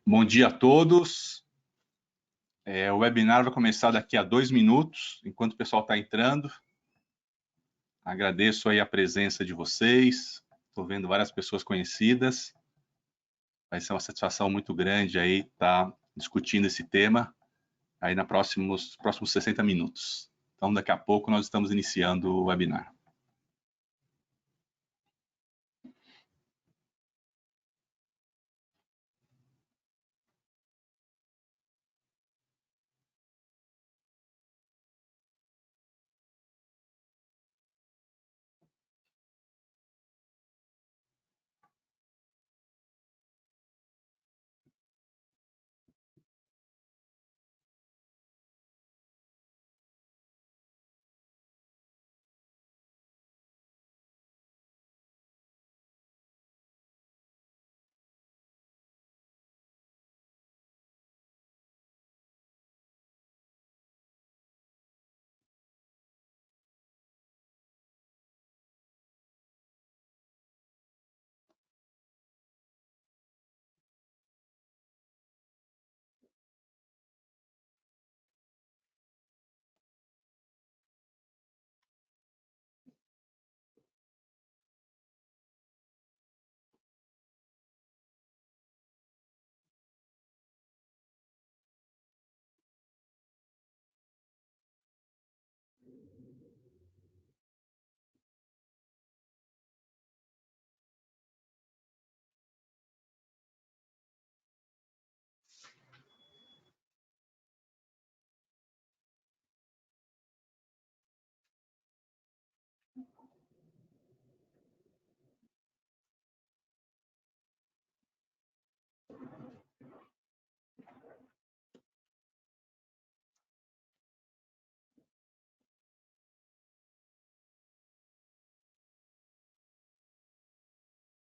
Bom dia a todos. O webinar vai começar daqui a 2 minutos, enquanto o pessoal está entrando. Agradeço aí a presença de vocês. Estou vendo várias pessoas conhecidas. Vai ser uma satisfação muito grande aí estar discutindo esse tema aí nos próximos 60 minutos. Então, daqui a pouco nós estamos iniciando o webinar.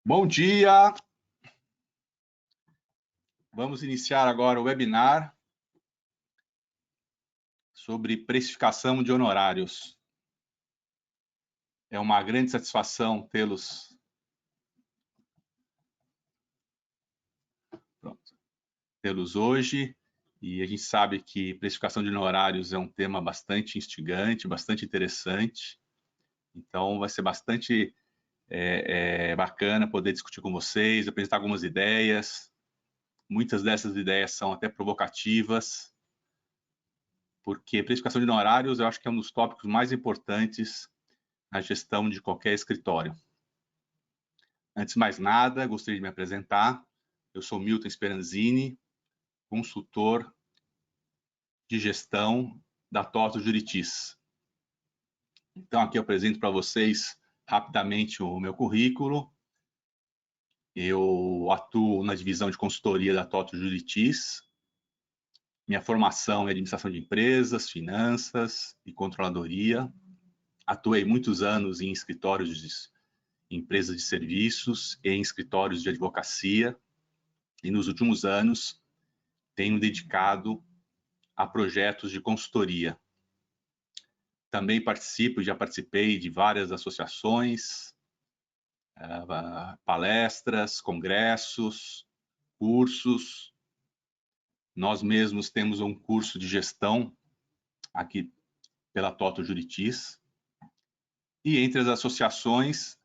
Bom dia! Vamos iniciar agora o webinar sobre precificação de honorários. É uma grande satisfação tê-los hoje, e a gente sabe que precificação de honorários é um tema bastante instigante, bastante interessante, então vai ser bastante bacana poder discutir com vocês, apresentar algumas ideias. Muitas dessas ideias são até provocativas, porque precificação de honorários eu acho que é um dos tópicos mais importantes na gestão de qualquer escritório. Antes de mais nada, gostaria de me apresentar. Eu sou Milton Speranzini, consultor de gestão da TOTO Juritis. Então, aqui eu apresento para vocês rapidamente o meu currículo. Eu atuo na divisão de consultoria da TOTO Juritis. Minha formação é administração de empresas, finanças e controladoria. Atuei muitos anos em escritórios de empresas de serviços e em escritórios de advocacia. E nos últimos anos tenho dedicado a projetos de consultoria. Também já participei de várias associações, palestras, congressos, cursos. Nós mesmos temos um curso de gestão aqui pela TOTO Juritis. E entre as associações,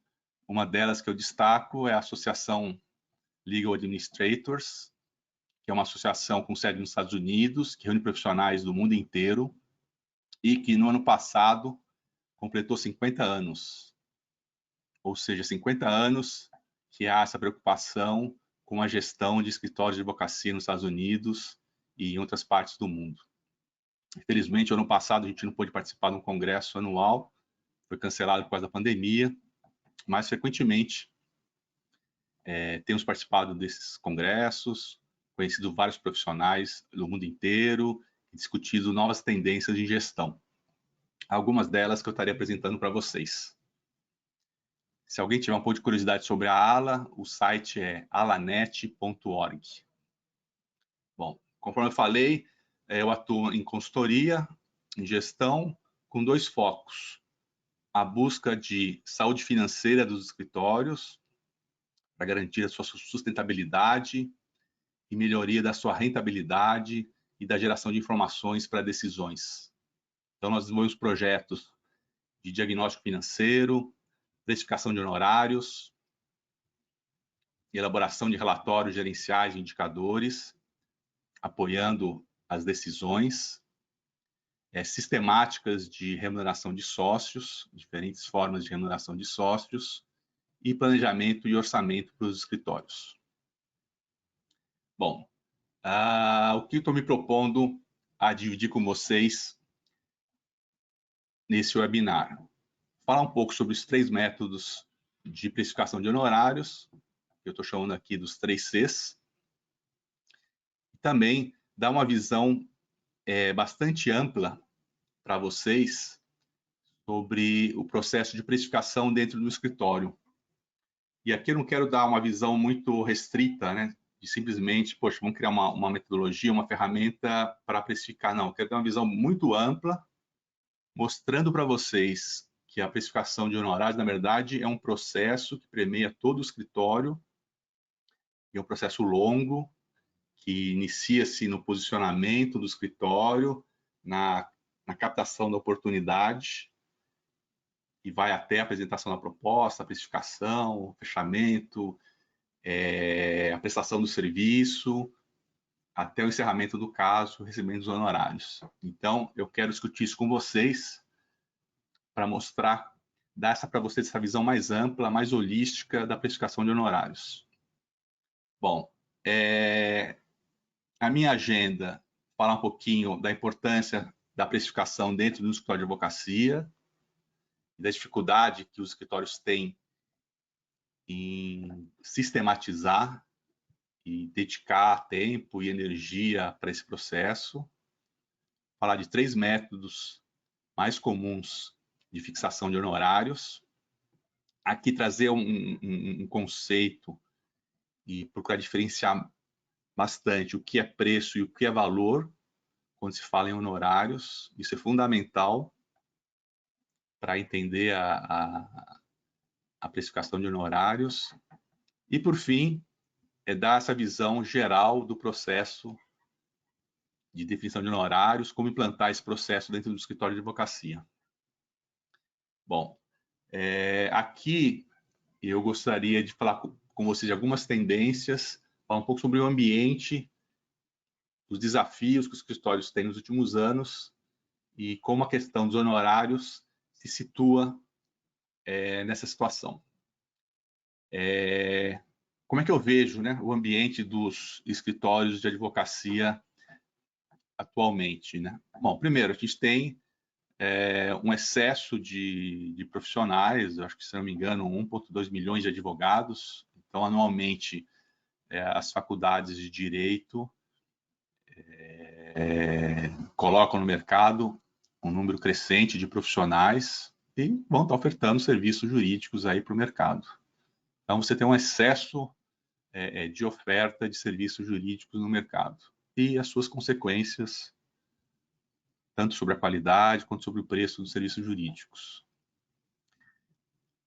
uma delas que eu destaco é a Associação Legal Administrators, que é uma associação com sede nos Estados Unidos, que reúne profissionais do mundo inteiro e que no ano passado completou 50 anos. Ou seja, 50 anos que há essa preocupação com a gestão de escritórios de advocacia nos Estados Unidos e em outras partes do mundo. Infelizmente, ano passado a gente não pôde participar de um congresso anual, foi cancelado por causa da pandemia, mas frequentemente temos participado desses congressos, conhecido vários profissionais do mundo inteiro e discutido novas tendências de gestão. Algumas delas que eu estaria apresentando para vocês. Se alguém tiver um pouco de curiosidade sobre a ALA, o site é alanet.org. Bom, conforme eu falei, eu atuo em consultoria, em gestão, com dois focos. A busca de saúde financeira dos escritórios, para garantir a sua sustentabilidade e melhoria da sua rentabilidade e da geração de informações para decisões. Então, nós desenvolvemos projetos de diagnóstico financeiro, precificação de honorários, elaboração de relatórios gerenciais e indicadores, apoiando as decisões, sistemáticas de remuneração de sócios, diferentes formas de remuneração de sócios, e planejamento e orçamento para os escritórios. Bom, o que estou me propondo a dividir com vocês nesse webinar? Falar um pouco sobre os 3 métodos de precificação de honorários, que eu estou chamando aqui dos 3 Cs, e também dar uma visão bastante ampla para vocês sobre o processo de precificação dentro do escritório. E aqui eu não quero dar uma visão muito restrita, né? De simplesmente, poxa, vamos criar uma metodologia, uma ferramenta para precificar. Não, eu quero dar uma visão muito ampla, mostrando para vocês que a precificação de honorários, na verdade, é um processo que permeia todo o escritório, é um processo longo, que inicia-se no posicionamento do escritório, na captação da oportunidade, e vai até a apresentação da proposta, a precificação, o fechamento, a prestação do serviço, até o encerramento do caso, recebendo os honorários. Então, eu quero discutir isso com vocês para mostrar, dar para vocês essa visão mais ampla, mais holística da precificação de honorários. Bom, a minha agenda, falar um pouquinho da importância da precificação dentro do escritório de advocacia, da dificuldade que os escritórios têm em sistematizar e dedicar tempo e energia para esse processo. Falar de 3 métodos mais comuns de fixação de honorários. Aqui trazer um conceito e procurar diferenciar bastante o que é preço e o que é valor quando se fala em honorários. Isso é fundamental para entender a precificação de honorários. E, por fim, dar essa visão geral do processo de definição de honorários, como implantar esse processo dentro do escritório de advocacia. Bom, aqui eu gostaria de falar com vocês de algumas tendências, falar um pouco sobre o ambiente, os desafios que os escritórios têm nos últimos anos e como a questão dos honorários se situa nessa situação. Como é que eu vejo, né, o ambiente dos escritórios de advocacia atualmente, né? Bom, primeiro, a gente tem um excesso de profissionais, acho que, se não me engano, 1,2 milhões de advogados. Então, anualmente, as faculdades de direito colocam no mercado um número crescente de profissionais e vão estar ofertando serviços jurídicos aí para o mercado. Então, você tem um excesso de oferta de serviços jurídicos no mercado e as suas consequências, tanto sobre a qualidade quanto sobre o preço dos serviços jurídicos.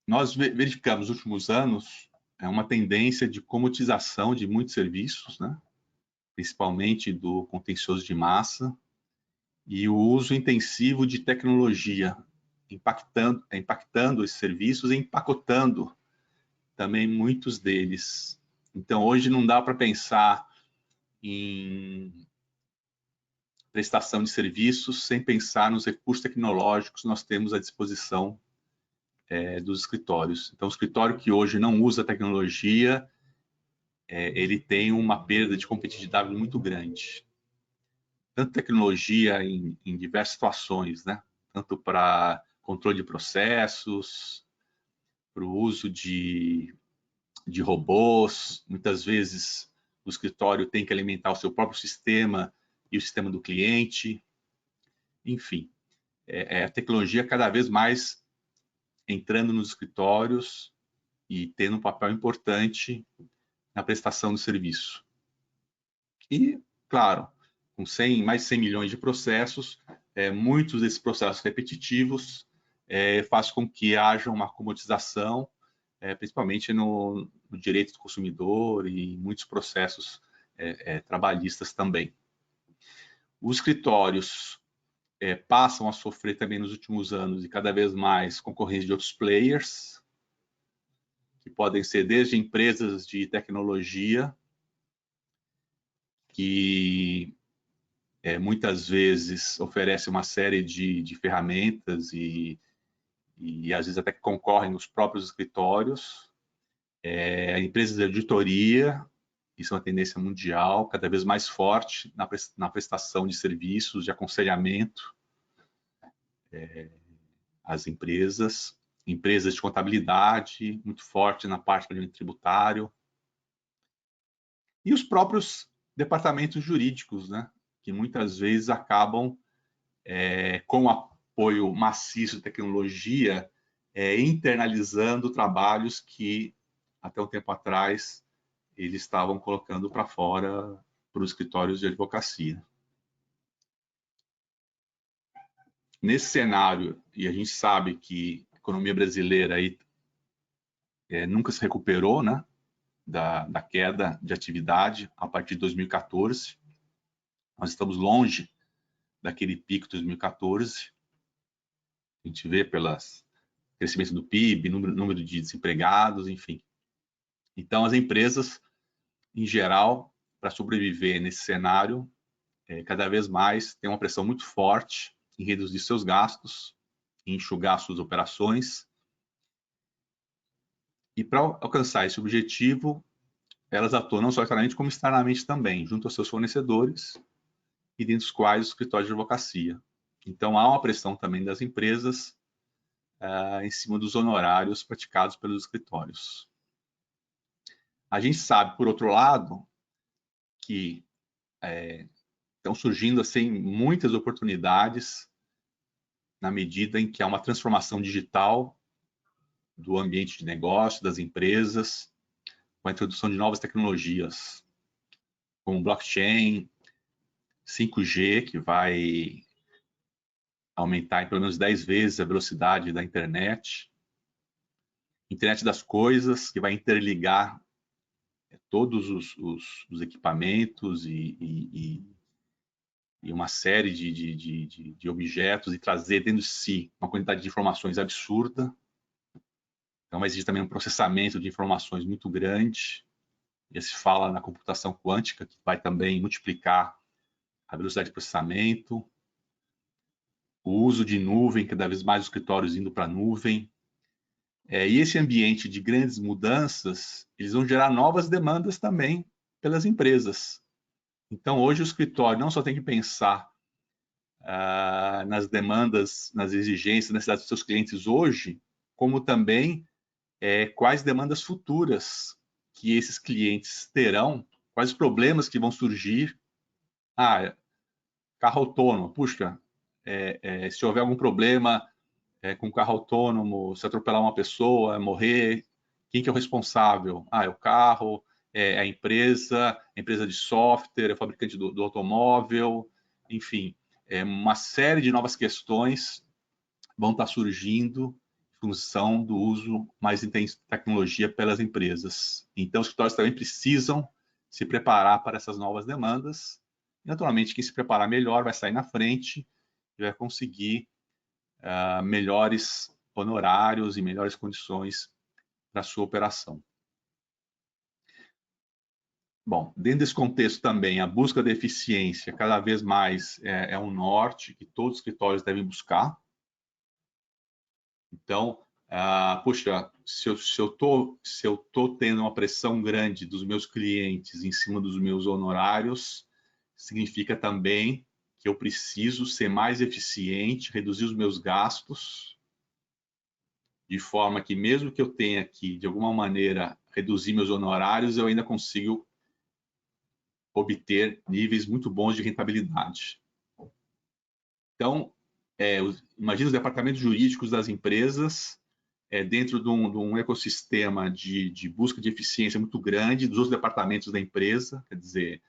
Nós verificamos nos últimos anos uma tendência de comodização de muitos serviços, né? Principalmente do contencioso de massa, e o uso intensivo de tecnologia, impactando esses serviços e empacotando também muitos deles. Então, hoje não dá para pensar em prestação de serviços sem pensar nos recursos tecnológicos que nós temos à disposição dos escritórios. Então, o escritório que hoje não usa tecnologia, ele tem uma perda de competitividade muito grande. Tanto tecnologia em diversas situações, né? Tanto para controle de processos, para o uso de robôs. Muitas vezes o escritório tem que alimentar o seu próprio sistema e o sistema do cliente. Enfim, a tecnologia cada vez mais entrando nos escritórios e tendo um papel importante na prestação do serviço. E, claro, com mais de 100 milhões de processos, muitos desses processos repetitivos faz com que haja uma comodização, principalmente no direito do consumidor e muitos processos trabalhistas também. Os escritórios passam a sofrer também nos últimos anos e cada vez mais concorrência de outros players, que podem ser desde empresas de tecnologia, que muitas vezes oferecem uma série de ferramentas e às vezes até que concorrem nos próprios escritórios, empresas de auditoria, isso é uma tendência mundial, cada vez mais forte na prestação de serviços, de aconselhamento às empresas de contabilidade, muito forte na parte do tributário, e os próprios departamentos jurídicos, né, que muitas vezes acabam, com o apoio maciço de tecnologia, internalizando trabalhos que, até um tempo atrás, eles estavam colocando para fora para os escritórios de advocacia. Nesse cenário, e a gente sabe que a economia brasileira aí, nunca se recuperou, né, da queda de atividade a partir de 2014. Nós estamos longe daquele pico de 2014. A gente vê pelo crescimento do PIB, número de desempregados, enfim. Então, as empresas, em geral, para sobreviver nesse cenário, cada vez mais tem uma pressão muito forte em reduzir seus gastos, em enxugar suas operações. E para alcançar esse objetivo, elas atuam não só externamente, como externamente também, junto aos seus fornecedores, e dentre os quais os escritórios de advocacia. Então, há uma pressão também das empresas em cima dos honorários praticados pelos escritórios. A gente sabe, por outro lado, que estão surgindo assim, muitas oportunidades na medida em que há uma transformação digital do ambiente de negócio, das empresas, com a introdução de novas tecnologias, como blockchain, 5G, que vai aumentar em pelo menos 10 vezes a velocidade da internet, internet das coisas, que vai interligar todos os equipamentos e uma série de objetos e trazer dentro de si uma quantidade de informações absurda. Então, existe também um processamento de informações muito grande. Já se fala na computação quântica, que vai também multiplicar a velocidade de processamento, o uso de nuvem, cada vez mais os escritórios indo para a nuvem. E esse ambiente de grandes mudanças, eles vão gerar novas demandas também pelas empresas. Então, hoje o escritório não só tem que pensar nas demandas, nas exigências, nas necessidades dos seus clientes hoje, como também quais demandas futuras que esses clientes terão, quais problemas que vão surgir. Carro autônomo, puxa, se houver algum problema com carro autônomo, se atropelar uma pessoa, morrer, quem que é o responsável? É o carro, é a empresa de software, é o fabricante do automóvel, enfim, uma série de novas questões vão estar surgindo em função do uso mais intenso de tecnologia pelas empresas. Então, os escritórios também precisam se preparar para essas novas demandas. E, naturalmente, quem se preparar melhor vai sair na frente e vai conseguir melhores honorários e melhores condições para a sua operação. Bom, dentro desse contexto também, a busca da eficiência cada vez mais é um norte que todos os escritórios devem buscar. Então, puxa, se eu tô tendo uma pressão grande dos meus clientes em cima dos meus honorários, significa também que eu preciso ser mais eficiente, reduzir os meus gastos, de forma que mesmo que eu tenha que, de alguma maneira, reduzir meus honorários, eu ainda consigo obter níveis muito bons de rentabilidade. Então, imagina os departamentos jurídicos das empresas dentro de um ecossistema de busca de eficiência muito grande dos outros departamentos da empresa, quer dizer,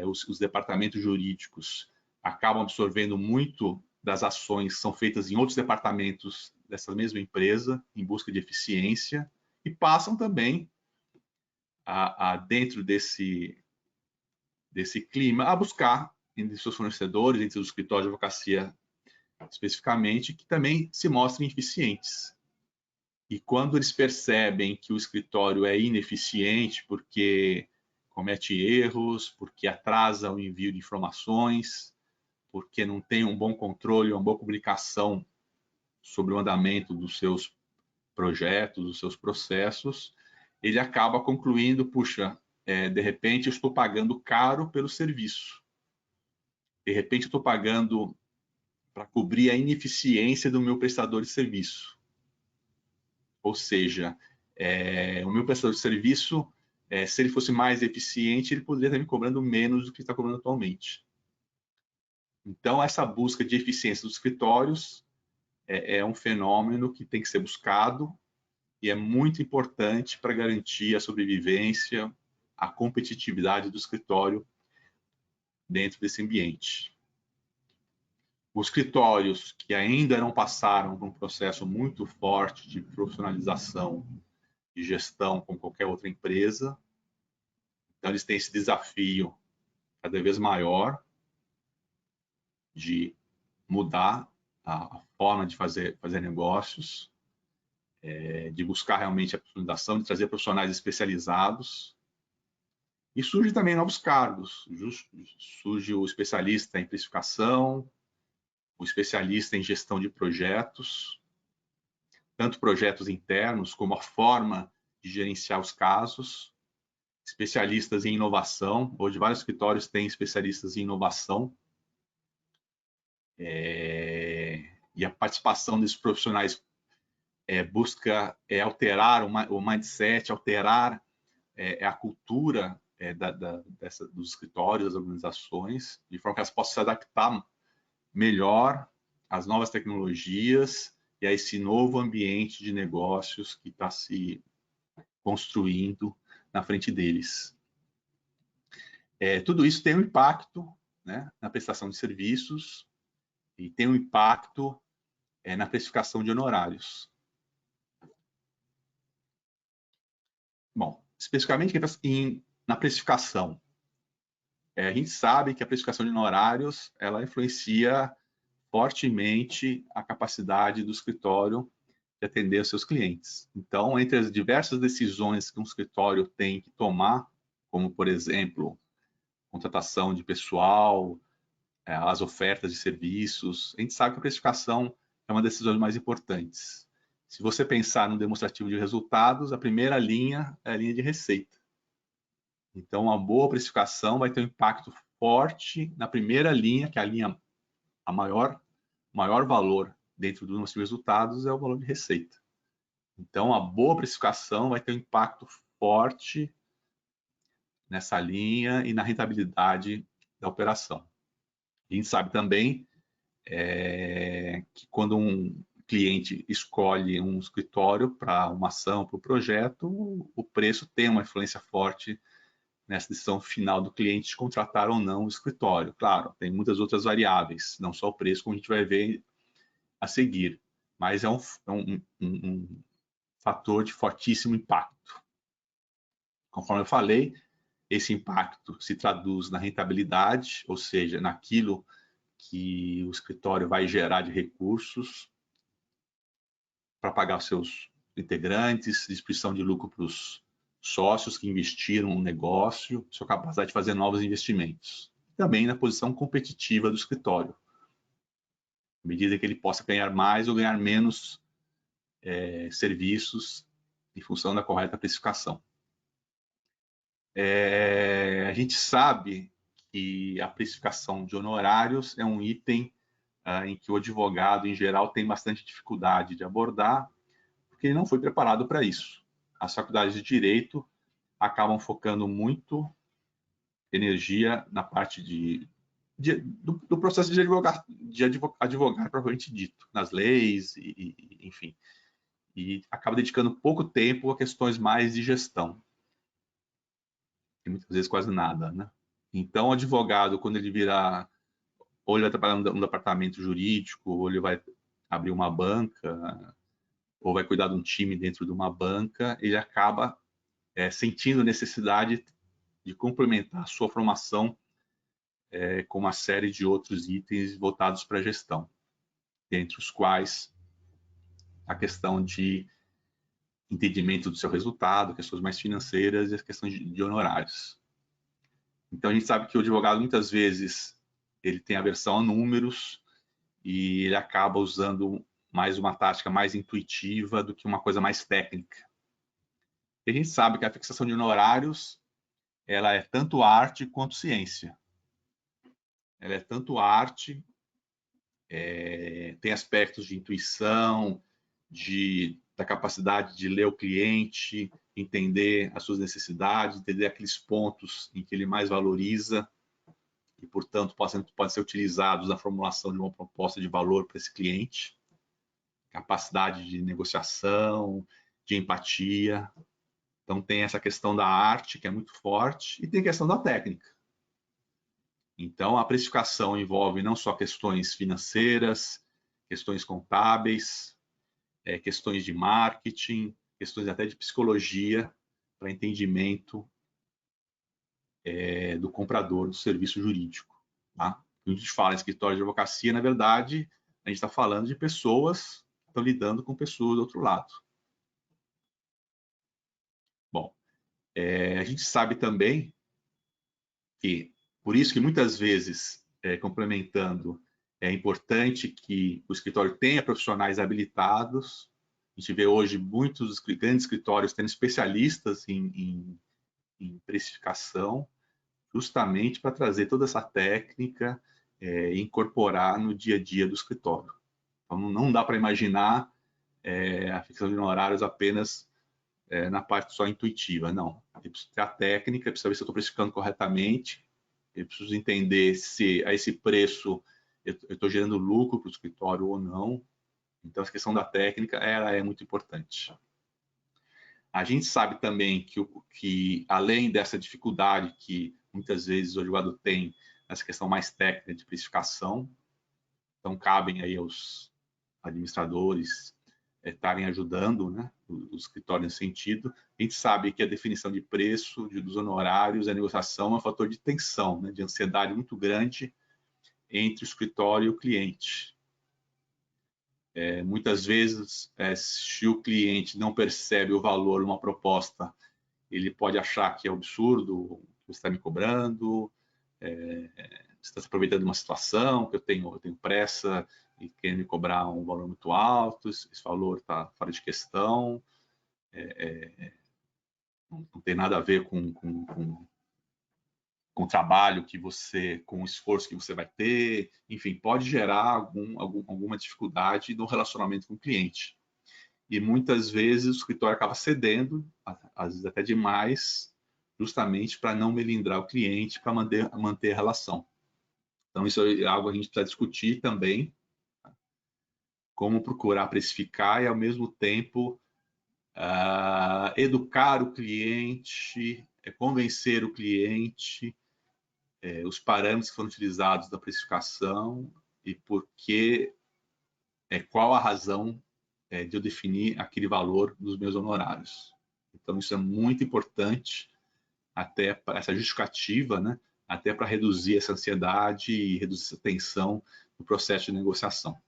os departamentos jurídicos acabam absorvendo muito das ações que são feitas em outros departamentos dessa mesma empresa, em busca de eficiência, e passam também dentro desse desse clima, a buscar entre seus fornecedores, entre os escritórios de advocacia especificamente, que também se mostrem eficientes. E quando eles percebem que o escritório é ineficiente porque comete erros, porque atrasa o envio de informações, porque não tem um bom controle, uma boa comunicação sobre o andamento dos seus projetos, dos seus processos, ele acaba concluindo, puxa, de repente eu estou pagando caro pelo serviço. De repente eu estou pagando para cobrir a ineficiência do meu prestador de serviço. Ou seja, o meu prestador de serviço, se ele fosse mais eficiente, ele poderia estar me cobrando menos do que está cobrando atualmente. Então, essa busca de eficiência dos escritórios é um fenômeno que tem que ser buscado e é muito importante para garantir a sobrevivência, a competitividade do escritório dentro desse ambiente. Os escritórios que ainda não passaram por um processo muito forte de profissionalização e gestão como qualquer outra empresa, então eles têm esse desafio cada vez maior de mudar a forma de fazer negócios, de buscar realmente a profissionalização, de trazer profissionais especializados. E surge também novos cargos. Surge o especialista em precificação, o especialista em gestão de projetos, tanto projetos internos como a forma de gerenciar os casos, especialistas em inovação. Hoje, vários escritórios têm especialistas em inovação. E a participação desses profissionais busca alterar o mindset, alterar a cultura dos escritórios, das organizações, de forma que elas possam se adaptar melhor às novas tecnologias e a esse novo ambiente de negócios que está se construindo na frente deles. Tudo isso tem um impacto, né, na prestação de serviços e tem um impacto na precificação de honorários. Bom, especificamente na precificação, a gente sabe que a precificação de honorários ela influencia fortemente a capacidade do escritório de atender os seus clientes. Então, entre as diversas decisões que um escritório tem que tomar, como, por exemplo, contratação de pessoal, as ofertas de serviços, a gente sabe que a precificação é uma das decisões mais importantes. Se você pensar no demonstrativo de resultados, a primeira linha é a linha de receita. Então, uma boa precificação vai ter um impacto forte na primeira linha, que é a linha, maior valor dentro do demonstrativo de resultados é o valor de receita. Então, a boa precificação vai ter um impacto forte nessa linha e na rentabilidade da operação. A gente sabe também que quando um cliente escolhe um escritório para uma ação, para o projeto, o preço tem uma influência forte nessa decisão final do cliente de contratar ou não o escritório. Claro, tem muitas outras variáveis, não só o preço, como a gente vai ver a seguir, mas é um fator de fortíssimo impacto. Conforme eu falei, esse impacto se traduz na rentabilidade, ou seja, naquilo que o escritório vai gerar de recursos para pagar seus integrantes, distribuição de lucro para os sócios que investiram no negócio, sua capacidade de fazer novos investimentos. Também na posição competitiva do escritório, à medida que ele possa ganhar mais ou ganhar menos serviços em função da correta precificação. A gente sabe que a precificação de honorários é um item em que o advogado, em geral, tem bastante dificuldade de abordar, porque ele não foi preparado para isso. As faculdades de Direito acabam focando muito energia na parte do processo de advogar propriamente dito, nas leis, enfim. E acaba dedicando pouco tempo a questões mais de gestão. E muitas vezes quase nada, né? Então, o advogado, quando ele virar, ou ele vai trabalhar no departamento jurídico, ou ele vai abrir uma banca, ou vai cuidar de um time dentro de uma banca, ele acaba sentindo necessidade de complementar a sua formação com uma série de outros itens voltados para a gestão, dentre os quais a questão de entendimento do seu resultado, questões mais financeiras e as questões de honorários. Então, a gente sabe que o advogado, muitas vezes, ele tem aversão a números e ele acaba usando mais uma tática mais intuitiva do que uma coisa mais técnica. E a gente sabe que a fixação de honorários, ela é tanto arte quanto ciência. Ela é tanto arte, tem aspectos de intuição, da capacidade de ler o cliente, entender as suas necessidades, entender aqueles pontos em que ele mais valoriza e, portanto, podem ser utilizados na formulação de uma proposta de valor para esse cliente. Capacidade de negociação, de empatia. Então, tem essa questão da arte, que é muito forte, e tem a questão da técnica. Então, a precificação envolve não só questões financeiras, questões contábeis, questões de marketing, questões até de psicologia, para entendimento do comprador do serviço jurídico. Tá? Quando a gente fala em escritório de advocacia, na verdade, a gente está falando de pessoas que estão lidando com pessoas do outro lado. Bom, a gente sabe também que, por isso que muitas vezes, complementando, é importante que o escritório tenha profissionais habilitados. A gente vê hoje muitos grandes escritórios tendo especialistas em precificação, justamente para trazer toda essa técnica e incorporar no dia a dia do escritório. Então, não dá para imaginar a fixação de honorários apenas na parte só intuitiva, não. Eu preciso ter a técnica, preciso saber se eu estou precificando corretamente, eu preciso entender se a esse preço eu estou gerando lucro para o escritório ou não. Então, a questão da técnica ela é muito importante. A gente sabe também que além dessa dificuldade que muitas vezes o advogado tem nessa questão mais técnica de precificação, então cabem aí aos administradores estarem ajudando, né, o escritório nesse sentido. A gente sabe que a definição de preço, dos honorários, a negociação é um fator de tensão, né, de ansiedade muito grande entre o escritório e o cliente. Muitas vezes, se o cliente não percebe o valor de uma proposta, ele pode achar que é absurdo o que você está me cobrando, você está se aproveitando de uma situação que eu tenho pressa e quer me cobrar um valor muito alto, esse valor está fora de questão, não tem nada a ver com o trabalho que você, com o esforço que você vai ter, enfim, pode gerar alguma dificuldade no relacionamento com o cliente. E muitas vezes o escritório acaba cedendo, às vezes até demais, justamente para não melindrar o cliente, para manter a relação. Então, isso é algo que a gente precisa discutir também, como procurar precificar e, ao mesmo tempo, educar o cliente, convencer o cliente, os parâmetros que foram utilizados da precificação e qual a razão de eu definir aquele valor dos meus honorários. Então, isso é muito importante, até para essa justificativa, né? Até para reduzir essa ansiedade e reduzir essa tensão no processo de negociação.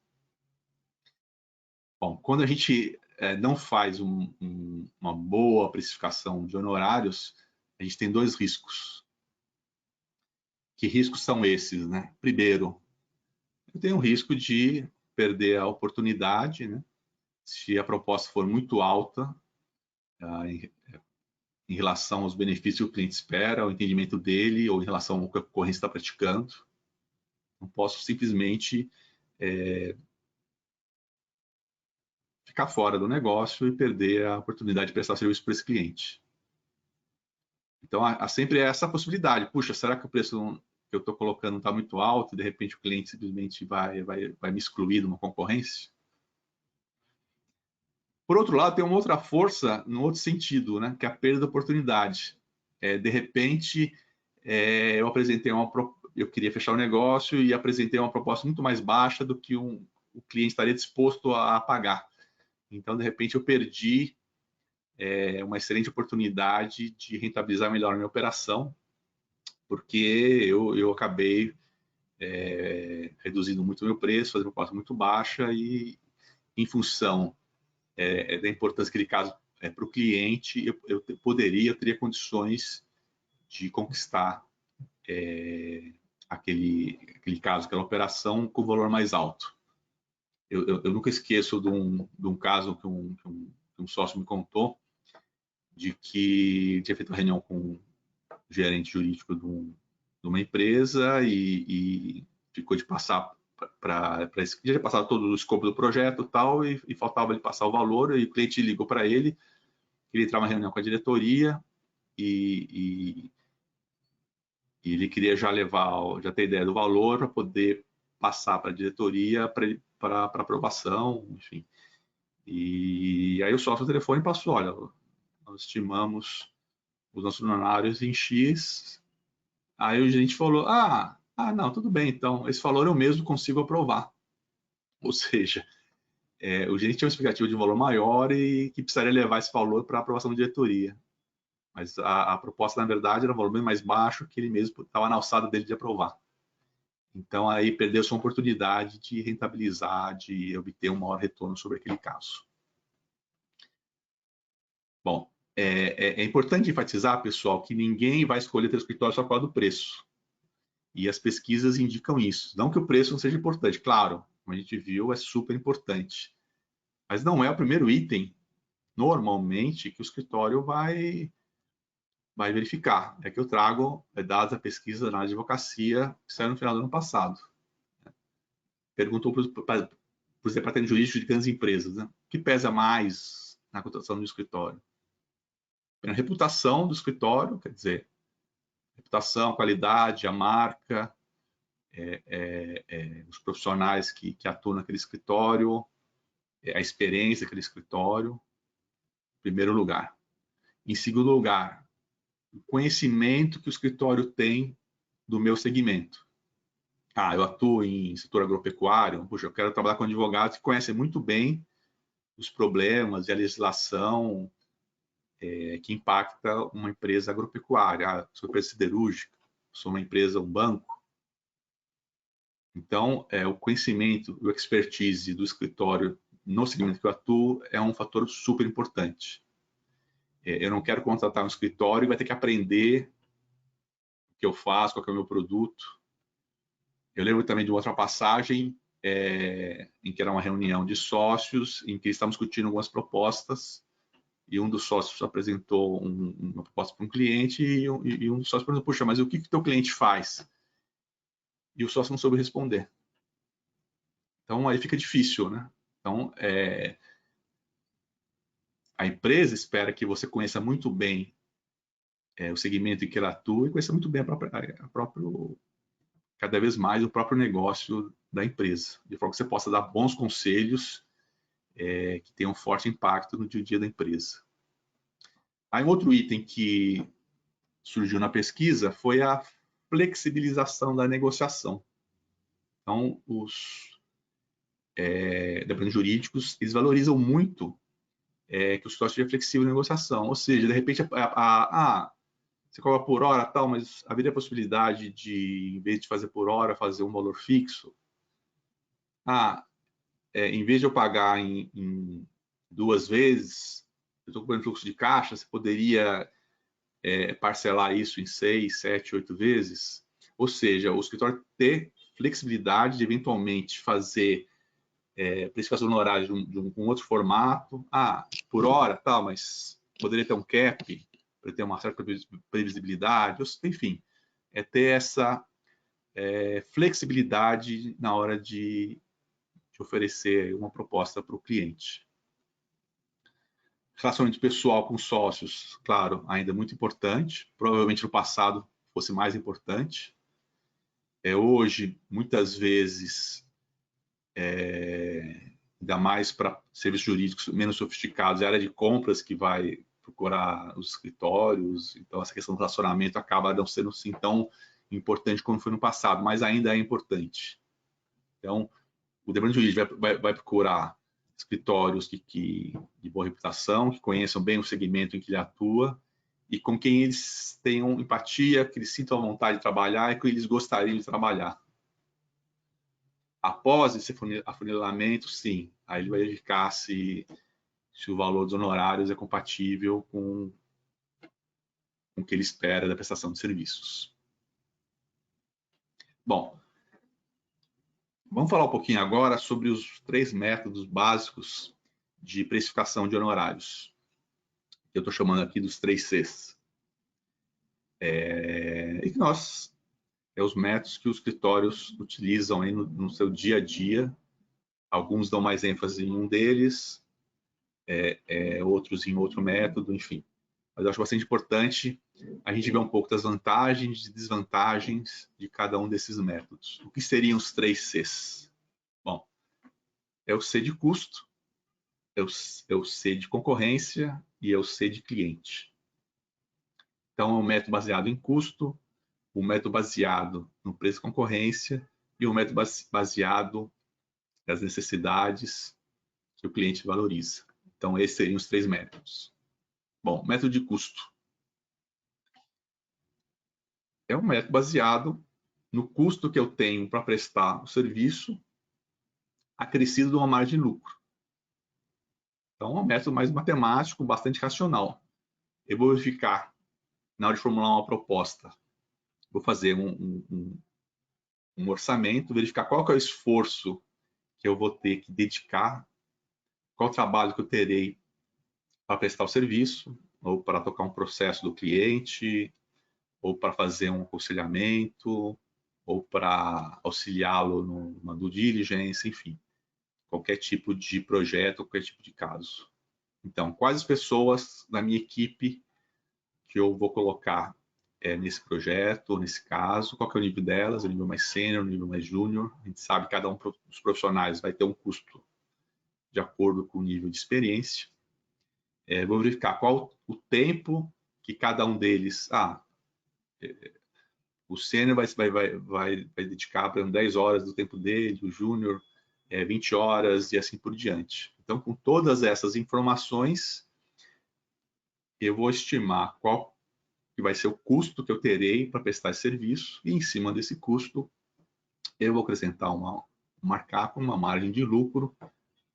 Bom, quando a gente não faz uma boa precificação de honorários, a gente tem dois riscos. Que riscos são esses, né? Primeiro, eu tenho o risco de perder a oportunidade, né? Se a proposta for muito alta em relação aos benefícios que o cliente espera, ao entendimento dele ou em relação ao que a concorrência está praticando. Não posso simplesmente ficar fora do negócio e perder a oportunidade de prestar serviço para esse cliente. Então, há sempre essa possibilidade. Puxa, será que o preço que eu estou colocando está muito alto e, de repente, o cliente simplesmente vai me excluir de uma concorrência? Por outro lado, tem uma outra força no outro sentido, né, que é a perda da oportunidade. De repente, eu queria fechar o negócio e apresentei uma proposta muito mais baixa do que o cliente estaria disposto a pagar. Então, de repente, eu perdi uma excelente oportunidade de rentabilizar melhor a minha operação porque eu acabei reduzindo muito o meu preço, fazendo uma proposta muito baixa e, em função da importância daquele caso para o cliente, eu teria condições de conquistar aquele caso, aquela operação com valor mais alto. Eu nunca esqueço de um caso que um sócio me contou, de que tinha feito uma reunião com o gerente jurídico de uma empresa e ficou de passar já tinha passado todo o escopo do projeto tal, e faltava ele passar o valor, e o cliente ligou para ele, queria entrar numa reunião com a diretoria e ele queria já ter ideia do valor para poder passar para a diretoria para aprovação, enfim. E aí o sócio do telefone passou, olha, nós estimamos os nossos honorários em X. Aí o gerente falou, não, tudo bem, então, esse valor eu mesmo consigo aprovar. Ou seja, o gerente tinha uma expectativa de um valor maior e que precisaria levar esse valor para aprovação da diretoria. Mas a proposta, na verdade, era um valor bem mais baixo, que ele mesmo estava na alçada dele de aprovar. Então, aí perdeu-se uma oportunidade de rentabilizar, de obter um maior retorno sobre aquele caso. Bom, é importante enfatizar, pessoal, que ninguém vai escolher ter escritório só por causa do preço. E as pesquisas indicam isso. Não que o preço não seja importante, claro, como a gente viu, é super importante. Mas não é o primeiro item, normalmente, que o escritório vai verificar. É que eu trago dados da pesquisa na advocacia, que saiu no final do ano passado. Perguntou para os departamentos jurídicos de grandes empresas, né? O que pesa mais na contratação do escritório? A reputação do escritório, quer dizer, reputação, qualidade, a marca, os profissionais que atuam naquele escritório, a experiência daquele escritório, em primeiro lugar. Em segundo lugar, o conhecimento que o escritório tem do meu segmento. Eu atuo em setor agropecuário, puxa, eu quero trabalhar com advogados que conhecem muito bem os problemas e a legislação que impacta uma empresa agropecuária. Sou uma empresa siderúrgica, sou uma empresa, um banco. Então, o conhecimento, o expertise do escritório no segmento que eu atuo é um fator super importante. Eu não quero contratar um escritório e vai ter que aprender o que eu faço, qual que é o meu produto. Eu lembro também de uma outra passagem em que era uma reunião de sócios, em que estávamos discutindo algumas propostas, e um dos sócios apresentou uma proposta para um cliente, e um dos sócios perguntou, puxa, mas o que o teu cliente faz? E o sócio não soube responder. Então, aí fica difícil, né? Então, a empresa espera que você conheça muito bem o segmento em que ela atua e conheça muito bem cada vez mais o próprio negócio da empresa, de forma que você possa dar bons conselhos que tenham um forte impacto no dia a dia da empresa. Aí, um outro item que surgiu na pesquisa foi a flexibilização da negociação. Então, os departamentos jurídicos, eles valorizam muito que o sócio seja flexível na negociação. Ou seja, de repente, você cobra por hora tal, mas haveria a possibilidade de, em vez de fazer por hora, fazer um valor fixo? Em vez de eu pagar em 2 vezes, eu estou cobrando fluxo de caixa, você poderia parcelar isso em 6, 7, 8 vezes? Ou seja, o escritório ter flexibilidade de eventualmente fazer precificação no horário de um outro formato, por hora, tal, mas poderia ter um cap, para ter uma certa previsibilidade, enfim, ter essa flexibilidade na hora de oferecer uma proposta para o cliente. Relacionamento pessoal com sócios, claro, ainda é muito importante, provavelmente no passado fosse mais importante. Hoje, muitas vezes, ainda mais para serviços jurídicos menos sofisticados, é a área de compras que vai procurar os escritórios, então essa questão do relacionamento acaba não sendo assim tão importante como foi no passado, mas ainda é importante. Então, o departamento jurídico vai procurar escritórios de boa reputação, que conheçam bem o segmento em que ele atua e com quem eles tenham empatia, que eles sintam a vontade de trabalhar e que eles gostariam de trabalhar. Após esse afunilamento, sim, aí ele vai verificar se o valor dos honorários é compatível com o que ele espera da prestação de serviços. Bom, vamos falar um pouquinho agora sobre os 3 métodos básicos de precificação de honorários. Eu estou chamando aqui dos 3 Cs. E que os métodos que os escritórios utilizam aí no seu dia a dia. Alguns dão mais ênfase em um deles, outros em outro método, enfim. Mas eu acho bastante importante a gente ver um pouco das vantagens e desvantagens de cada um desses métodos. O que seriam os 3 Cs? Bom, é o C de custo, é o C de concorrência e é o C de cliente. Então, é um método baseado em custo, o método baseado no preço de concorrência e o método baseado nas necessidades que o cliente valoriza. Então, esses seriam os 3 métodos. Bom, método de custo. É um método baseado no custo que eu tenho para prestar o serviço, acrescido de uma margem de lucro. Então, é um método mais matemático, bastante racional. Eu vou verificar, na hora de formular uma proposta, vou fazer um orçamento, verificar qual que é o esforço que eu vou ter que dedicar, qual o trabalho que eu terei para prestar o serviço, ou para tocar um processo do cliente, ou para fazer um aconselhamento, ou para auxiliá-lo numa due diligence, enfim, qualquer tipo de projeto, qualquer tipo de caso. Então, quais as pessoas da minha equipe que eu vou colocar nesse projeto, nesse caso, qual que é o nível delas, o nível mais sênior, o nível mais júnior. A gente sabe que cada um dos profissionais vai ter um custo de acordo com o nível de experiência. Vou verificar qual o tempo que cada um deles... o sênior vai dedicar, por exemplo, 10 horas do tempo dele, o júnior 20 horas e assim por diante. Então, com todas essas informações, eu vou estimar qual que vai ser o custo que eu terei para prestar esse serviço e, em cima desse custo, eu vou acrescentar um markup, uma margem de lucro,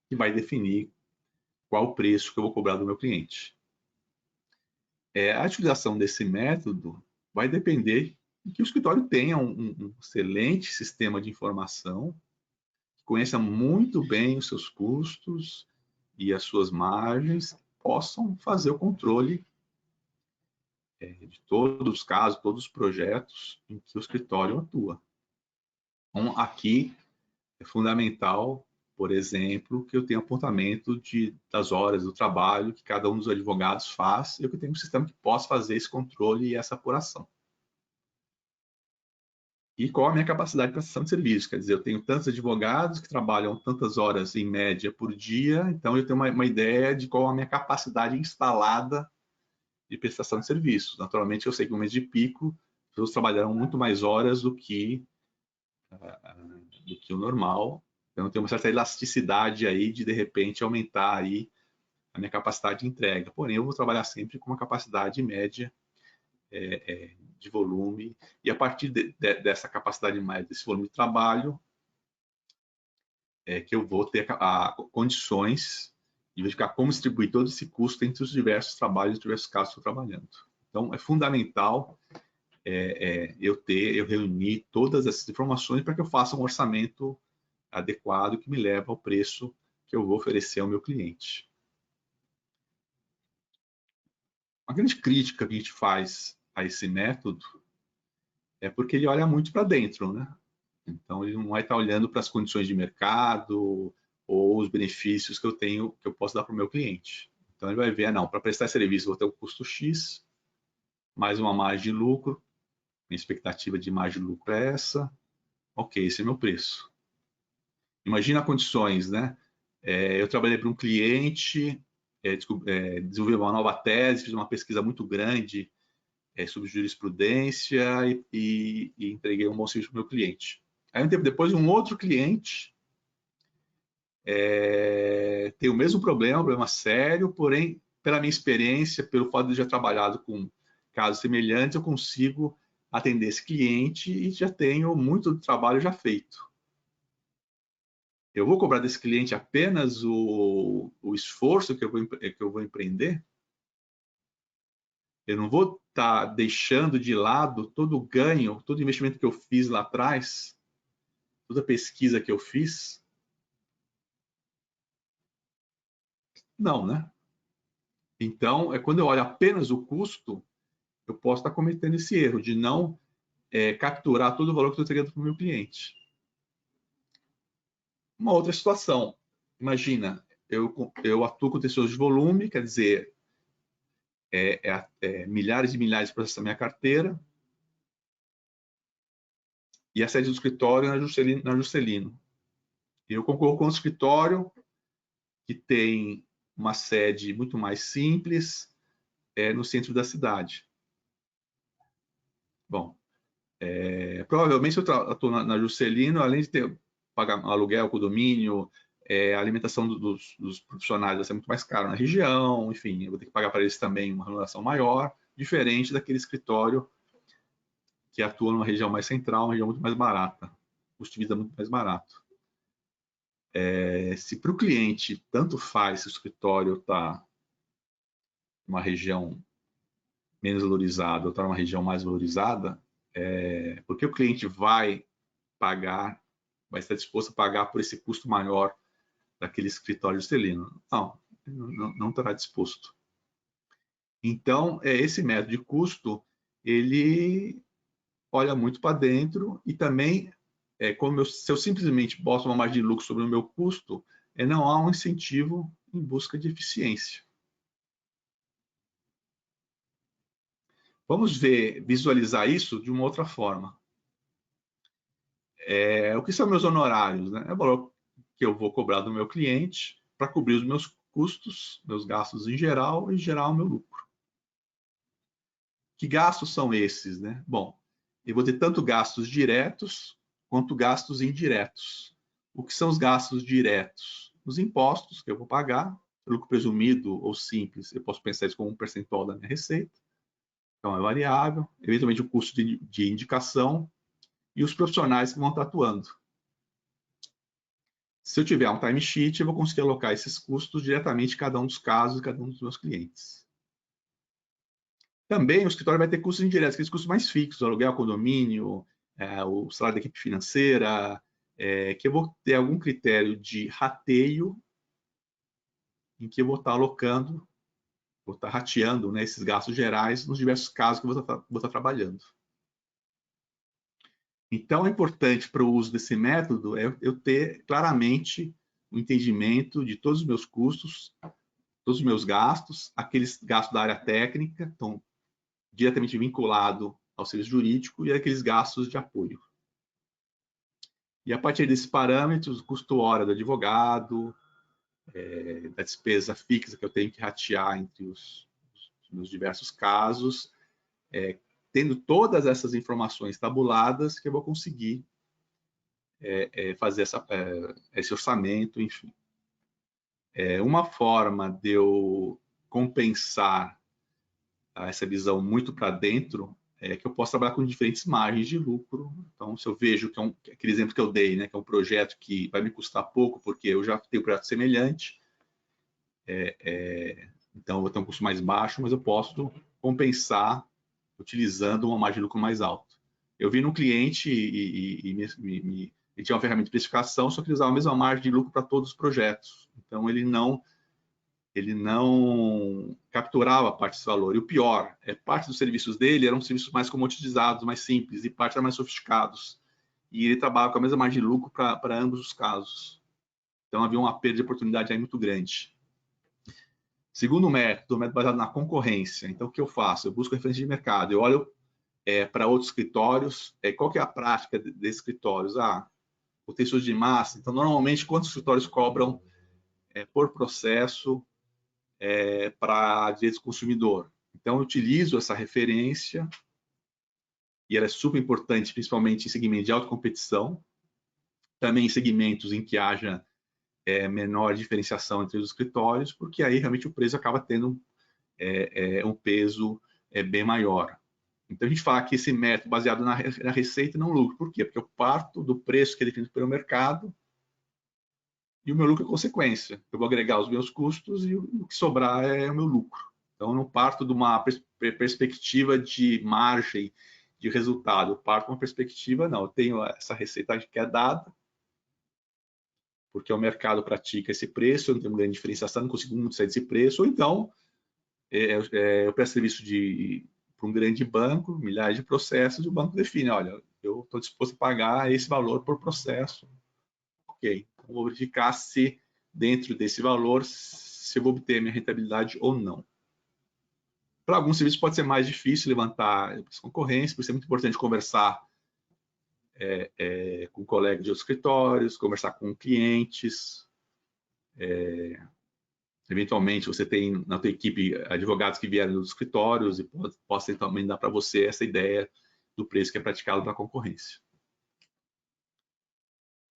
que vai definir qual o preço que eu vou cobrar do meu cliente. A utilização desse método vai depender de que o escritório tenha um excelente sistema de informação, que conheça muito bem os seus custos e as suas margens, possam fazer o controle de todos os casos, todos os projetos em que o escritório atua. Então, aqui é fundamental, por exemplo, que eu tenha apontamento das horas do trabalho que cada um dos advogados faz e eu tenho um sistema que possa fazer esse controle e essa apuração. E qual a minha capacidade de prestação de serviço? Quer dizer, eu tenho tantos advogados que trabalham tantas horas em média por dia, então eu tenho uma ideia de qual a minha capacidade instalada de prestação de serviços. Naturalmente, eu sei que no mês de pico, as pessoas trabalharão muito mais horas do que o normal. Então, eu tenho uma certa elasticidade aí de repente, aumentar aí a minha capacidade de entrega. Porém, eu vou trabalhar sempre com uma capacidade média de volume, e a partir dessa capacidade média, desse volume de trabalho, que eu vou ter condições de verificar como distribuir todo esse custo entre os diversos trabalhos, os diversos casos que eu estou trabalhando. Então, é fundamental eu reunir todas essas informações para que eu faça um orçamento adequado que me leve ao preço que eu vou oferecer ao meu cliente. Uma grande crítica que a gente faz a esse método é porque ele olha muito para dentro, né? Então, ele não vai estar olhando para as condições de mercado ou os benefícios que eu tenho, que eu posso dar para o meu cliente. Então, ele vai ver, não, para prestar serviço, eu vou ter um custo X, mais uma margem de lucro, minha expectativa de margem de lucro é essa, ok, esse é meu preço. Imagina condições, né? Eu trabalhei para um cliente, desenvolvi uma nova tese, fiz uma pesquisa muito grande sobre jurisprudência e entreguei um bom serviço para o meu cliente. Aí, um tempo depois, um outro cliente tem o mesmo problema, um problema sério, porém, pela minha experiência, pelo fato de eu já trabalhado com casos semelhantes, eu consigo atender esse cliente e já tenho muito do trabalho já feito. Eu vou cobrar desse cliente apenas o esforço que eu vou empreender? Eu não vou estar deixando de lado todo o ganho, todo o investimento que eu fiz lá atrás, toda a pesquisa que eu fiz? Não, né? Então, quando eu olho apenas o custo, eu posso estar cometendo esse erro de não capturar todo o valor que eu estou entregando para o meu cliente. Uma outra situação, imagina, eu atuo com pessoas de volume, quer dizer, milhares e milhares de processos da minha carteira, e a sede do escritório na Juscelino. Eu concorro com um escritório que tem uma sede muito mais simples no centro da cidade. Bom, provavelmente se eu estou na Juscelino, além de ter pagar aluguel, condomínio, a alimentação dos profissionais vai ser muito mais caro na região, enfim, eu vou ter que pagar para eles também uma remuneração maior, diferente daquele escritório que atua numa região mais central, uma região muito mais barata, custo de vida muito mais barato. Se para o cliente tanto faz se o escritório está numa região menos valorizada ou está numa região mais valorizada, porque o cliente vai pagar, vai estar disposto a pagar por esse custo maior daquele escritório juscelino? Não estará disposto. Então, esse método de custo, ele olha muito para dentro e também, se eu simplesmente boto uma margem de lucro sobre o meu custo, não há um incentivo em busca de eficiência. Vamos visualizar isso de uma outra forma. O que são meus honorários? Né? É o valor que eu vou cobrar do meu cliente para cobrir os meus custos, meus gastos em geral e gerar o meu lucro. Que gastos são esses? Né? Bom, eu vou ter tanto gastos diretos quanto gastos indiretos. O que são os gastos diretos? Os impostos que eu vou pagar, lucro presumido ou simples, eu posso pensar isso como um percentual da minha receita, então é variável, eventualmente o custo de indicação e os profissionais que vão estar atuando. Se eu tiver um timesheet, eu vou conseguir alocar esses custos diretamente em cada um dos casos, cada um dos meus clientes. Também o escritório vai ter custos indiretos, aqueles custos mais fixos, aluguel, condomínio, o salário da equipe financeira, que eu vou ter algum critério de rateio em que eu vou estar alocando, vou estar rateando, né, esses gastos gerais nos diversos casos que eu vou estar trabalhando. Então, é importante para o uso desse método eu ter claramente o entendimento de todos os meus custos, todos os meus gastos, aqueles gastos da área técnica, estão diretamente vinculados ao serviço jurídico, e aqueles gastos de apoio. E a partir desses parâmetros, o custo hora do advogado, da despesa fixa que eu tenho que ratear entre os meus diversos casos, tendo todas essas informações tabuladas, que eu vou conseguir fazer esse orçamento, enfim. Uma forma de eu compensar essa visão muito para dentro é que eu posso trabalhar com diferentes margens de lucro. Então, se eu vejo que aquele exemplo que eu dei, né, que é um projeto que vai me custar pouco, porque eu já tenho um projeto semelhante, então eu vou ter um custo mais baixo, mas eu posso compensar utilizando uma margem de lucro mais alta. Eu vi no cliente e tinha uma ferramenta de precificação, só que ele usava a mesma margem de lucro para todos os projetos. Então, ele não capturava parte desse valor. E o pior, parte dos serviços dele eram serviços mais comoditizados, mais simples, e parte eram mais sofisticados. E ele trabalhava com a mesma margem de lucro para ambos os casos. Então, havia uma perda de oportunidade aí muito grande. Segundo método baseado na concorrência. Então, o que eu faço? Eu busco referência de mercado. Eu olho para outros escritórios. Qual que é a prática desses escritórios? O texto de massa. Então, normalmente, quantos escritórios cobram por processo para direitos do consumidor? Então, eu utilizo essa referência, e ela é super importante, principalmente em segmentos de alta competição, também em segmentos em que haja menor diferenciação entre os escritórios, porque aí realmente o preço acaba tendo um peso é bem maior. Então, a gente fala que esse método baseado na receita e não lucro. Por quê? Porque eu parto do preço que é definido pelo mercado e o meu lucro é consequência. Eu vou agregar os meus custos e o que sobrar é o meu lucro. Então, eu não parto de uma perspectiva de margem, de resultado. Eu parto de uma perspectiva, não, eu tenho essa receita que é dada, porque o mercado pratica esse preço, eu não tenho uma grande diferenciação, não consigo muito sair desse preço, ou então eu presto serviço para um grande banco, milhares de processos, e o banco define, olha, eu estou disposto a pagar esse valor por processo. Ok, então vou verificar se dentro desse valor, se eu vou obter a minha rentabilidade ou não. Para alguns serviços pode ser mais difícil levantar concorrência, por isso é muito importante conversar com colegas de outros escritórios, conversar com clientes. Eventualmente, você tem na tua equipe advogados que vieram dos escritórios e possam também dar para você essa ideia do preço que é praticado para a concorrência.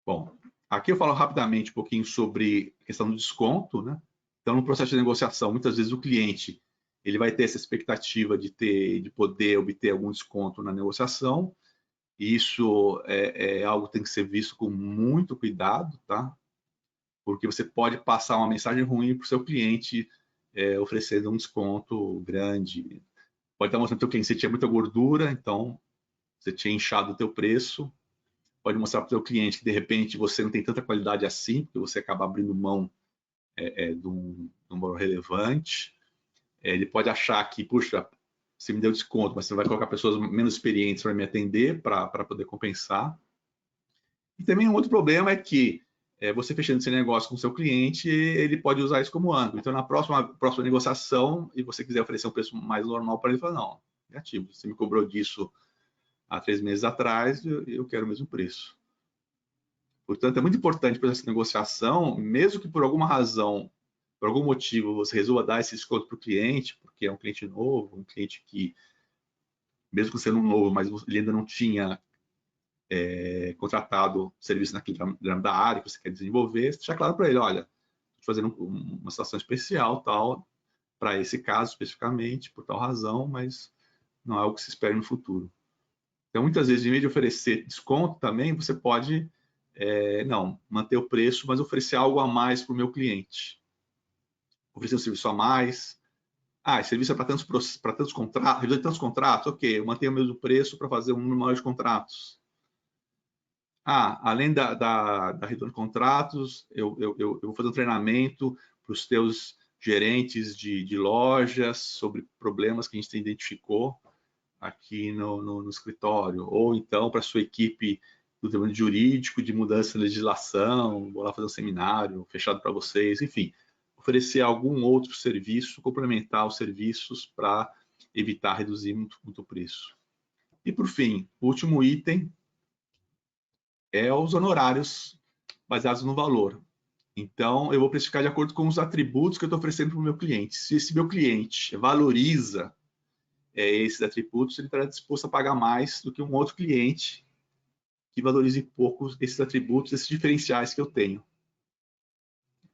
Bom, aqui eu falo rapidamente um pouquinho sobre a questão do desconto, né? Então, no processo de negociação, muitas vezes o cliente ele vai ter essa expectativa de poder obter algum desconto na negociação. Isso é algo que tem que ser visto com muito cuidado, tá? Porque você pode passar uma mensagem ruim para o seu cliente oferecendo um desconto grande. Pode estar mostrando para o cliente que você tinha muita gordura, então você tinha inchado o teu preço. Pode mostrar para o seu cliente que, de repente, você não tem tanta qualidade assim, porque você acaba abrindo mão de um valor relevante. Ele pode achar que, puxa, você me deu desconto, mas você vai colocar pessoas menos experientes para me atender, para poder compensar. E também um outro problema é que você fechando esse negócio com o seu cliente, ele pode usar isso como ângulo. Então, na próxima negociação, e você quiser oferecer um preço mais normal para ele, fala, não, negativo, você me cobrou disso há 3 meses atrás, eu quero o mesmo preço. Portanto, é muito importante para essa negociação, mesmo que por alguma razão, por algum motivo, você resolva dar esse desconto para o cliente, porque é um cliente novo, um cliente que, mesmo sendo novo, mas ele ainda não tinha contratado serviço naquele da área que você quer desenvolver, deixar claro para ele, olha, estou fazendo uma situação especial, tal, para esse caso especificamente, por tal razão, mas não é algo que se espere no futuro. Então, muitas vezes, em vez de oferecer desconto também, você pode, não, manter o preço, mas oferecer algo a mais para o meu cliente. Oferecer um serviço a mais. Esse serviço é para tantos contratos, reduzir tantos contratos, ok, eu mantenho o mesmo preço para fazer um número maior de contratos. Além da redução de contratos, eu vou fazer um treinamento para os teus gerentes de lojas sobre problemas que a gente identificou aqui no escritório, ou então para a sua equipe do departamento jurídico de mudança de legislação, vou lá fazer um seminário fechado para vocês, enfim, oferecer algum outro serviço, complementar os serviços para evitar reduzir muito o preço. E, por fim, o último item é os honorários baseados no valor. Então, eu vou precificar de acordo com os atributos que eu estou oferecendo para o meu cliente. Se esse meu cliente valoriza esses atributos, ele estará disposto a pagar mais do que um outro cliente que valorize pouco esses atributos, esses diferenciais que eu tenho.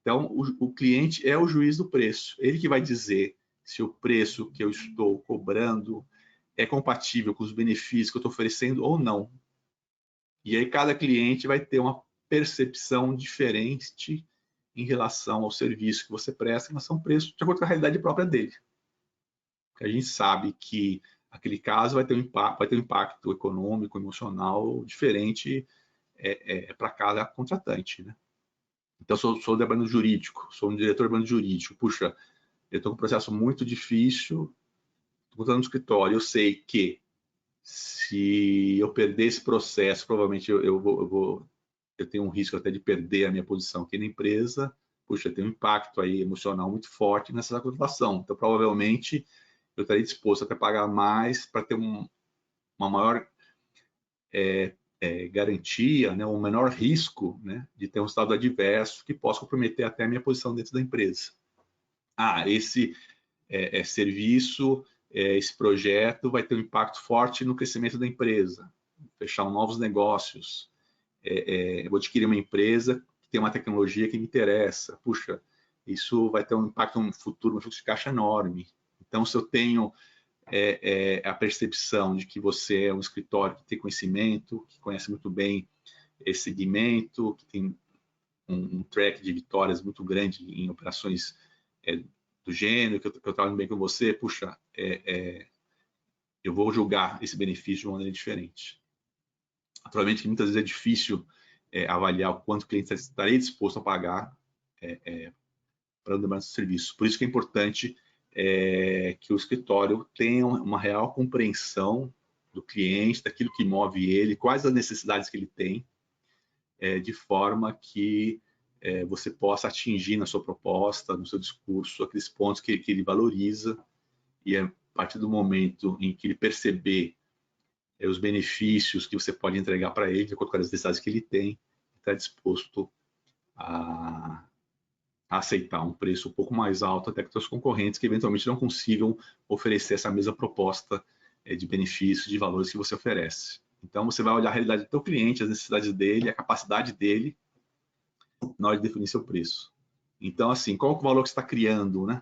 Então, o cliente é o juiz do preço. Ele que vai dizer se o preço que eu estou cobrando é compatível com os benefícios que eu estou oferecendo ou não. E aí cada cliente vai ter uma percepção diferente em relação ao serviço que você presta, mas são preços de acordo com a realidade própria dele. Porque a gente sabe que aquele caso vai ter um impacto econômico, emocional diferente para cada contratante, né? Então, sou do departamento jurídico, sou um diretor do departamento jurídico. Puxa, eu estou com um processo muito difícil, estou contando no escritório, eu sei que se eu perder esse processo, provavelmente eu tenho um risco até de perder a minha posição aqui na empresa. Puxa, tem um impacto aí emocional muito forte nessa contratação. Então, provavelmente, eu estaria disposto até a pagar mais para ter uma maior garantia, né, um menor risco, né, de ter um estado adverso que possa comprometer até a minha posição dentro da empresa. Esse serviço, esse projeto vai ter um impacto forte no crescimento da empresa, fechar novos negócios, vou adquirir uma empresa que tem uma tecnologia que me interessa, puxa, isso vai ter um impacto no futuro, um fluxo de caixa enorme. Então, se eu tenho a percepção de que você é um escritório que tem conhecimento, que conhece muito bem esse segmento, que tem um track de vitórias muito grande em operações do gênero, que eu trabalho bem com você, puxa, eu vou julgar esse benefício de uma maneira diferente. Naturalmente que muitas vezes é difícil avaliar o quanto o cliente estaria disposto a pagar para o demanda de serviço. Por isso que é importante que o escritório tenha uma real compreensão do cliente, daquilo que move ele, quais as necessidades que ele tem, de forma que você possa atingir na sua proposta, no seu discurso, aqueles pontos que ele valoriza, e a partir do momento em que ele perceber os benefícios que você pode entregar para ele, de acordo com as necessidades que ele tem, está disposto a aceitar um preço um pouco mais alto até que seus concorrentes que eventualmente não consigam oferecer essa mesma proposta de benefícios, de valores que você oferece. Então, você vai olhar a realidade do seu cliente, as necessidades dele, a capacidade dele, na hora de definir seu preço. Então, assim, qual é o valor que você está criando, né?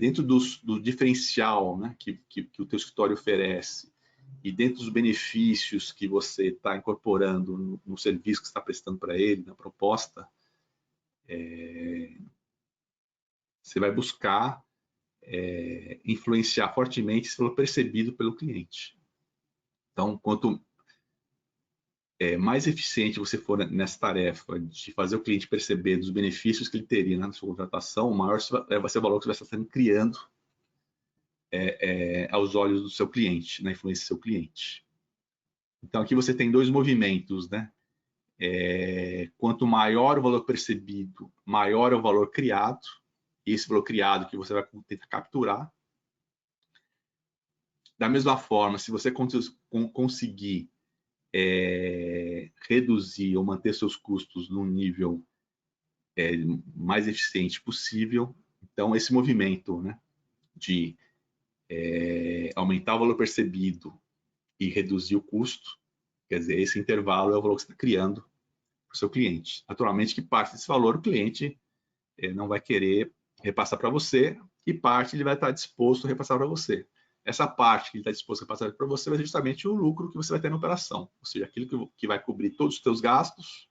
Dentro do diferencial, né, que o teu escritório oferece e dentro dos benefícios que você está incorporando no serviço que você está prestando para ele, na proposta, você vai buscar influenciar fortemente esse valor percebido pelo cliente. Então, quanto mais eficiente você for nessa tarefa de fazer o cliente perceber dos benefícios que ele teria na sua contratação, maior vai ser o valor que você vai estar criando aos olhos do seu cliente, na influência do seu cliente. Então, aqui você tem dois movimentos, né? Quanto maior o valor percebido, maior é o valor criado, e esse valor criado que você vai tentar capturar. Da mesma forma, se você conseguir reduzir ou manter seus custos num nível mais eficiente possível, então esse movimento, né, de aumentar o valor percebido e reduzir o custo, quer dizer, esse intervalo é o valor que você está criando para o seu cliente. Naturalmente que parte desse valor o cliente não vai querer repassar para você e parte ele vai estar disposto a repassar para você. Essa parte que ele está disposto a repassar para você vai ser justamente o lucro que você vai ter na operação, ou seja, aquilo que vai cobrir todos os seus gastos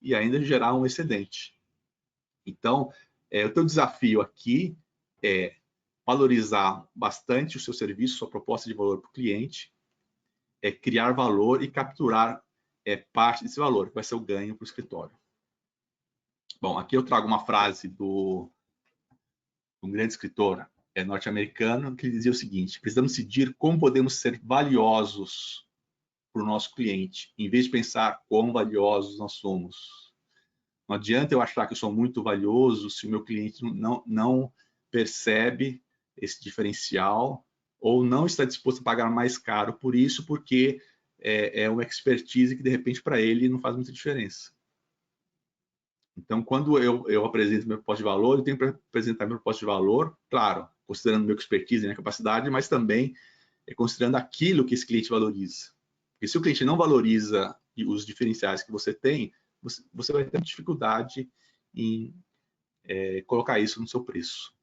e ainda gerar um excedente. Então, o teu desafio aqui é valorizar bastante o seu serviço, sua proposta de valor para o cliente, criar valor e capturar parte desse valor, que vai ser o ganho para o escritório. Bom, aqui eu trago uma frase de um grande escritor norte-americano que dizia o seguinte: precisamos decidir como podemos ser valiosos para o nosso cliente, em vez de pensar quão valiosos nós somos. Não adianta eu achar que eu sou muito valioso se o meu cliente não percebe esse diferencial ou não está disposto a pagar mais caro por isso, porque é uma expertise que, de repente, para ele não faz muita diferença. Então, quando eu apresento meu proposta de valor, eu tenho que apresentar meu proposta de valor, claro, considerando minha expertise e minha capacidade, mas também considerando aquilo que esse cliente valoriza. Porque se o cliente não valoriza os diferenciais que você tem, você vai ter dificuldade em colocar isso no seu preço.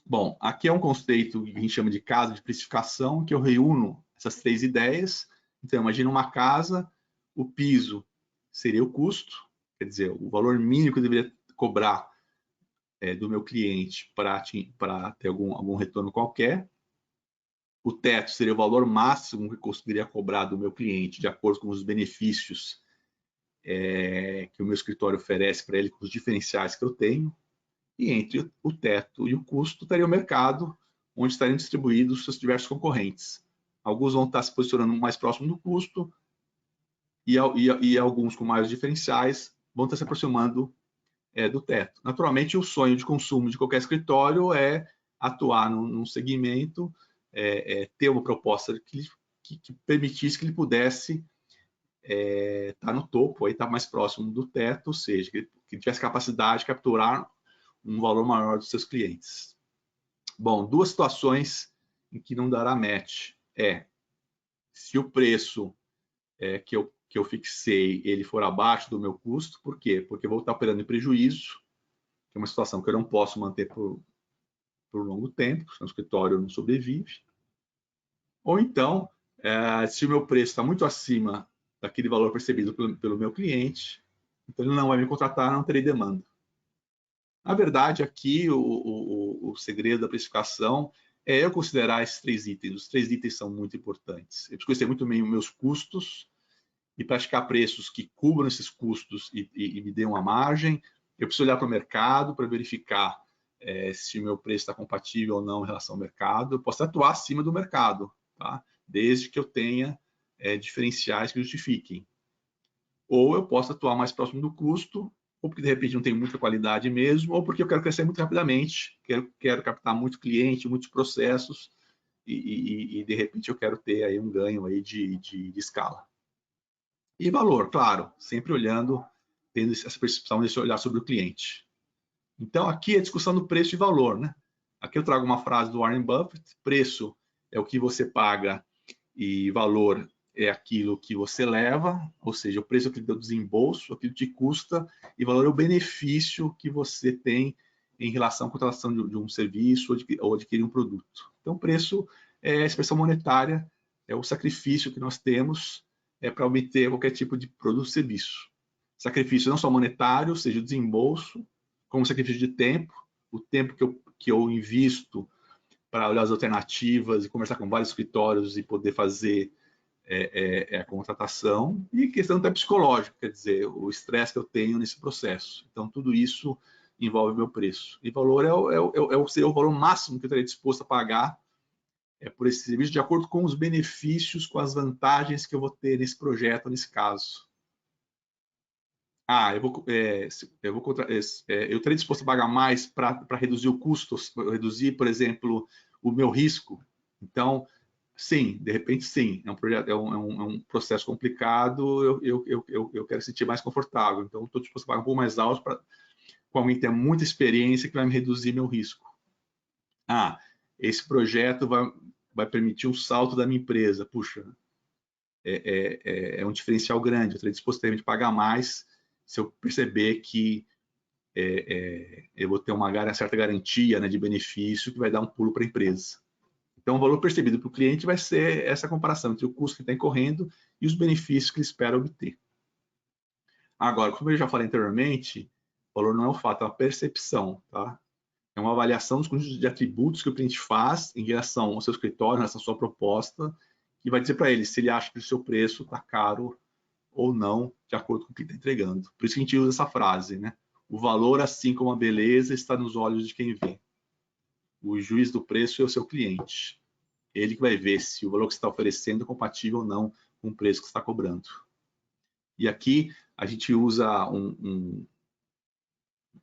Bom, aqui é um conceito que a gente chama de casa de precificação, que eu reúno essas três ideias. Então, imagina uma casa, o piso seria o custo, quer dizer, o valor mínimo que eu deveria cobrar do meu cliente para ter algum retorno qualquer. O teto seria o valor máximo que eu conseguiria cobrar do meu cliente, de acordo com os benefícios que o meu escritório oferece para ele, com os diferenciais que eu tenho. E entre o teto e o custo estaria o mercado, onde estariam distribuídos os seus diversos concorrentes. Alguns vão estar se posicionando mais próximo do custo e alguns com maiores diferenciais vão estar se aproximando do teto. Naturalmente, o sonho de consumo de qualquer escritório é atuar num segmento, ter uma proposta que permitisse que ele pudesse estar no topo, estar mais próximo do teto, ou seja, que tivesse capacidade de capturar um valor maior dos seus clientes. Bom, duas situações em que não dará match se o preço que eu fixei ele for abaixo do meu custo. Por quê? Porque eu vou estar operando em prejuízo, que é uma situação que eu não posso manter por por um longo tempo, senão o escritório não sobrevive. Ou então, se o meu preço está muito acima daquele valor percebido pelo meu cliente, então ele não vai me contratar, não terei demanda. Na verdade, aqui o segredo da precificação é eu considerar esses 3 itens. Os 3 itens são muito importantes. Eu preciso conhecer muito bem os meus custos e praticar preços que cubram esses custos e me dêem uma margem. Eu preciso olhar para o mercado para verificar se o meu preço está compatível ou não em relação ao mercado. Eu posso atuar acima do mercado, tá? Desde que eu tenha diferenciais que justifiquem. Ou eu posso atuar mais próximo do custo, ou porque de repente não tem muita qualidade mesmo, ou porque eu quero crescer muito rapidamente, quero captar muito cliente, muitos processos, e de repente eu quero ter aí um ganho aí de escala. E valor, claro, sempre olhando, tendo essa percepção desse olhar sobre o cliente. Então aqui é a discussão do preço e valor, né? Aqui eu trago uma frase do Warren Buffett: preço é o que você paga e valor é aquilo que você leva, ou seja, o preço é aquilo do desembolso, aquilo que te custa, e valor é o benefício que você tem em relação à contratação de um serviço ou adquirir um produto. Então, preço é a expressão monetária, é o sacrifício que nós temos para obter qualquer tipo de produto ou serviço. Sacrifício não só monetário, ou seja, o desembolso, como sacrifício de tempo, o tempo que eu invisto para olhar as alternativas e conversar com vários escritórios e poder fazer a contratação, e questão até psicológica, quer dizer, o estresse que eu tenho nesse processo. Então, tudo isso envolve o meu preço. E valor seria o valor máximo que eu estaria disposto a pagar por esse serviço, de acordo com os benefícios, com as vantagens que eu vou ter nesse projeto, nesse caso. Eu estaria disposto a pagar mais para reduzir o custo, reduzir, por exemplo, o meu risco. Então, sim, de repente sim, é um projeto, é um processo complicado, eu quero sentir mais confortável, então estou disposto a pagar um pouco mais alto com alguém que tem muita experiência que vai me reduzir meu risco. Esse projeto vai permitir um salto da minha empresa, puxa, é um diferencial grande, eu estou disposto a pagar mais se eu perceber que eu vou ter uma certa garantia, né, de benefício que vai dar um pulo para a empresa. Então, o valor percebido para o cliente vai ser essa comparação entre o custo que está incorrendo e os benefícios que ele espera obter. Agora, como eu já falei anteriormente, o valor não é um fato, é uma percepção, tá? É uma avaliação dos conjuntos de atributos que o cliente faz em relação ao seu escritório, em relação à sua proposta, que vai dizer para ele se ele acha que o seu preço está caro ou não, de acordo com o que está entregando. Por isso que a gente usa essa frase, né? O valor, assim como a beleza, está nos olhos de quem vê. O juiz do preço é o seu cliente. Ele que vai ver se o valor que você está oferecendo é compatível ou não com o preço que você está cobrando. E aqui a gente usa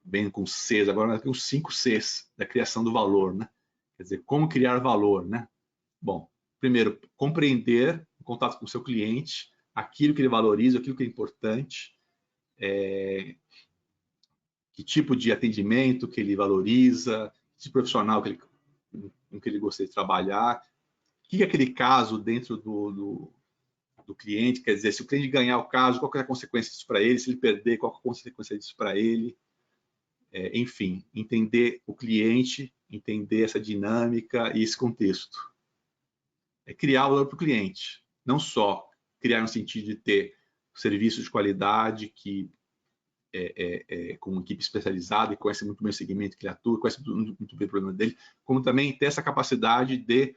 bem com Cs, agora tem os 5 Cs da criação do valor, né? Quer dizer, como criar valor, né? Bom, primeiro, compreender o contato com o seu cliente, aquilo que ele valoriza, aquilo que é importante, que tipo de atendimento que ele valoriza, que tipo profissional que ele gostaria de trabalhar, o que é aquele caso dentro do cliente, quer dizer, se o cliente ganhar o caso, qual é a consequência disso para ele, se ele perder, qual é a consequência disso para ele, enfim, entender o cliente, entender essa dinâmica e esse contexto. Criar valor para o cliente, não só criar no sentido de ter serviços de qualidade que com uma equipe especializada e conhece muito bem o segmento que ele atua, conhece muito bem o problema dele, como também ter essa capacidade de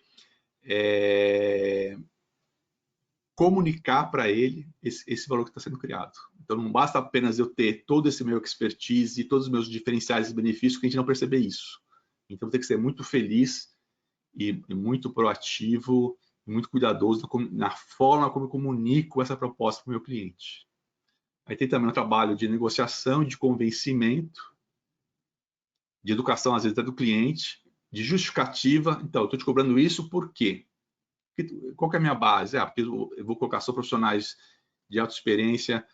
comunicar para ele esse valor que está sendo criado. Então, não basta apenas eu ter todo esse meu expertise e todos os meus diferenciais e benefícios que a gente não perceber isso. Então, tem que ser muito feliz e muito proativo, muito cuidadoso na forma como eu comunico essa proposta para o meu cliente. Aí tem também o trabalho de negociação, de convencimento, de educação, às vezes, até do cliente, de justificativa. Então, eu estou te cobrando isso por quê? Qual que é a minha base? Porque eu vou colocar só profissionais de alta experiência,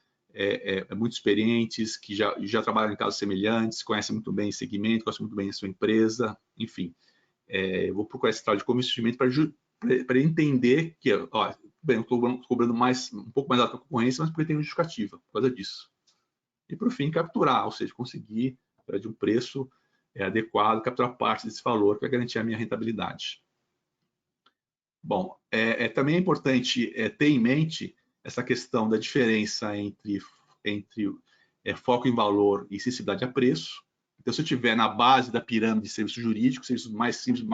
muito experientes, que já trabalham em casos semelhantes, conhecem muito bem esse segmento, conhecem muito bem a sua empresa, enfim. Eu vou procurar esse trabalho de convencimento para entender que, bem, eu estou cobrando um pouco mais alta a concorrência, mas porque tem uma justificativa por causa disso. E, por fim, capturar, ou seja, conseguir, através de um preço, é adequado, capturar parte desse valor para garantir a minha rentabilidade. Bom, também é importante ter em mente essa questão da diferença entre foco em valor e sensibilidade a preço. Então, se eu estiver na base da pirâmide de serviços jurídicos, serviços mais simples,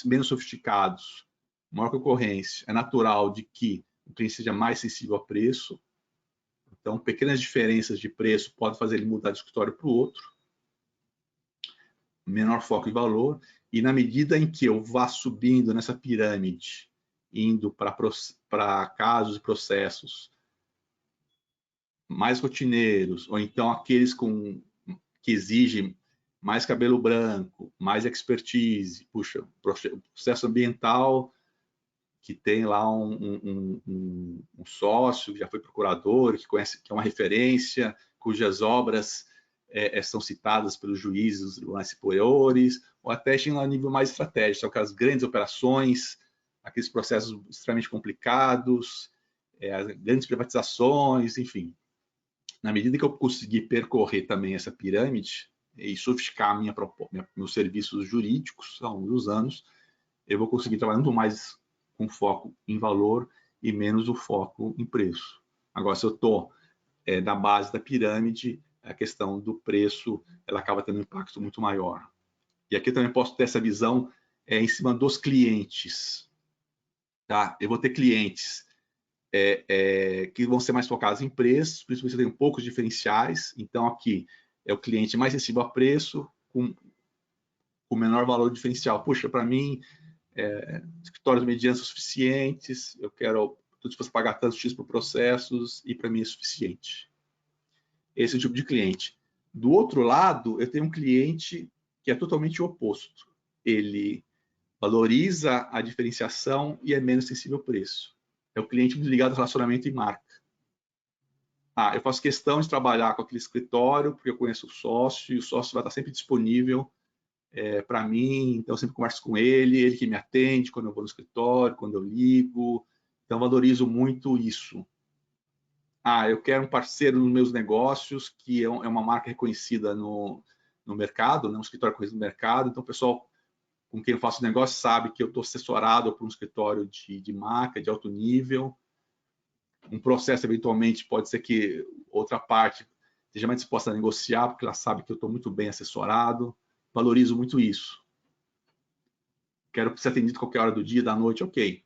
menos sofisticados, maior concorrência, é natural de que o cliente seja mais sensível a preço. Então, pequenas diferenças de preço podem fazer ele mudar de escritório para o outro. Menor foco em valor. E na medida em que eu vá subindo nessa pirâmide, indo para casos e processos mais rotineiros, ou então aqueles que exigem mais cabelo branco, mais expertise, puxa, processo ambiental, que tem lá um sócio que já foi procurador, que conhece, que é uma referência, cujas obras são citadas pelos juízes superiores, ou até chegam a nível mais estratégico, são aquelas grandes operações, aqueles processos extremamente complicados, grandes privatizações, enfim. Na medida que eu conseguir percorrer também essa pirâmide e sofisticar meus serviços jurídicos ao longo dos anos, eu vou conseguir trabalhar muito mais com foco em valor e menos o foco em preço. Agora, se eu estou na base da pirâmide, a questão do preço ela acaba tendo um impacto muito maior. E aqui eu também posso ter essa visão em cima dos clientes. Tá? Eu vou ter clientes que vão ser mais focados em preços, principalmente se eu tenho poucos diferenciais. Então, aqui é o cliente mais sensível a preço, com menor valor diferencial. Puxa, para mim, escritórios medianos são suficientes, estou disposto a pagar tantos X por processos e para mim é suficiente. Esse é o tipo de cliente. Do outro lado, eu tenho um cliente que é totalmente o oposto. Ele valoriza a diferenciação e é menos sensível ao preço. É o cliente ligado ao relacionamento e marca. Eu faço questão de trabalhar com aquele escritório porque eu conheço o sócio e o sócio vai estar sempre disponível para mim, então eu sempre converso com ele que me atende quando eu vou no escritório, quando eu ligo, então valorizo muito isso. Eu quero um parceiro nos meus negócios, que é uma marca reconhecida no mercado, né? Um escritório reconhecido no mercado, então o pessoal com quem eu faço negócio sabe que eu estou assessorado por um escritório de marca, de alto nível. Um processo, eventualmente, pode ser que outra parte esteja mais disposta a negociar, porque ela sabe que eu estou muito bem assessorado. Valorizo muito isso. Quero ser atendido qualquer hora do dia, da noite, ok.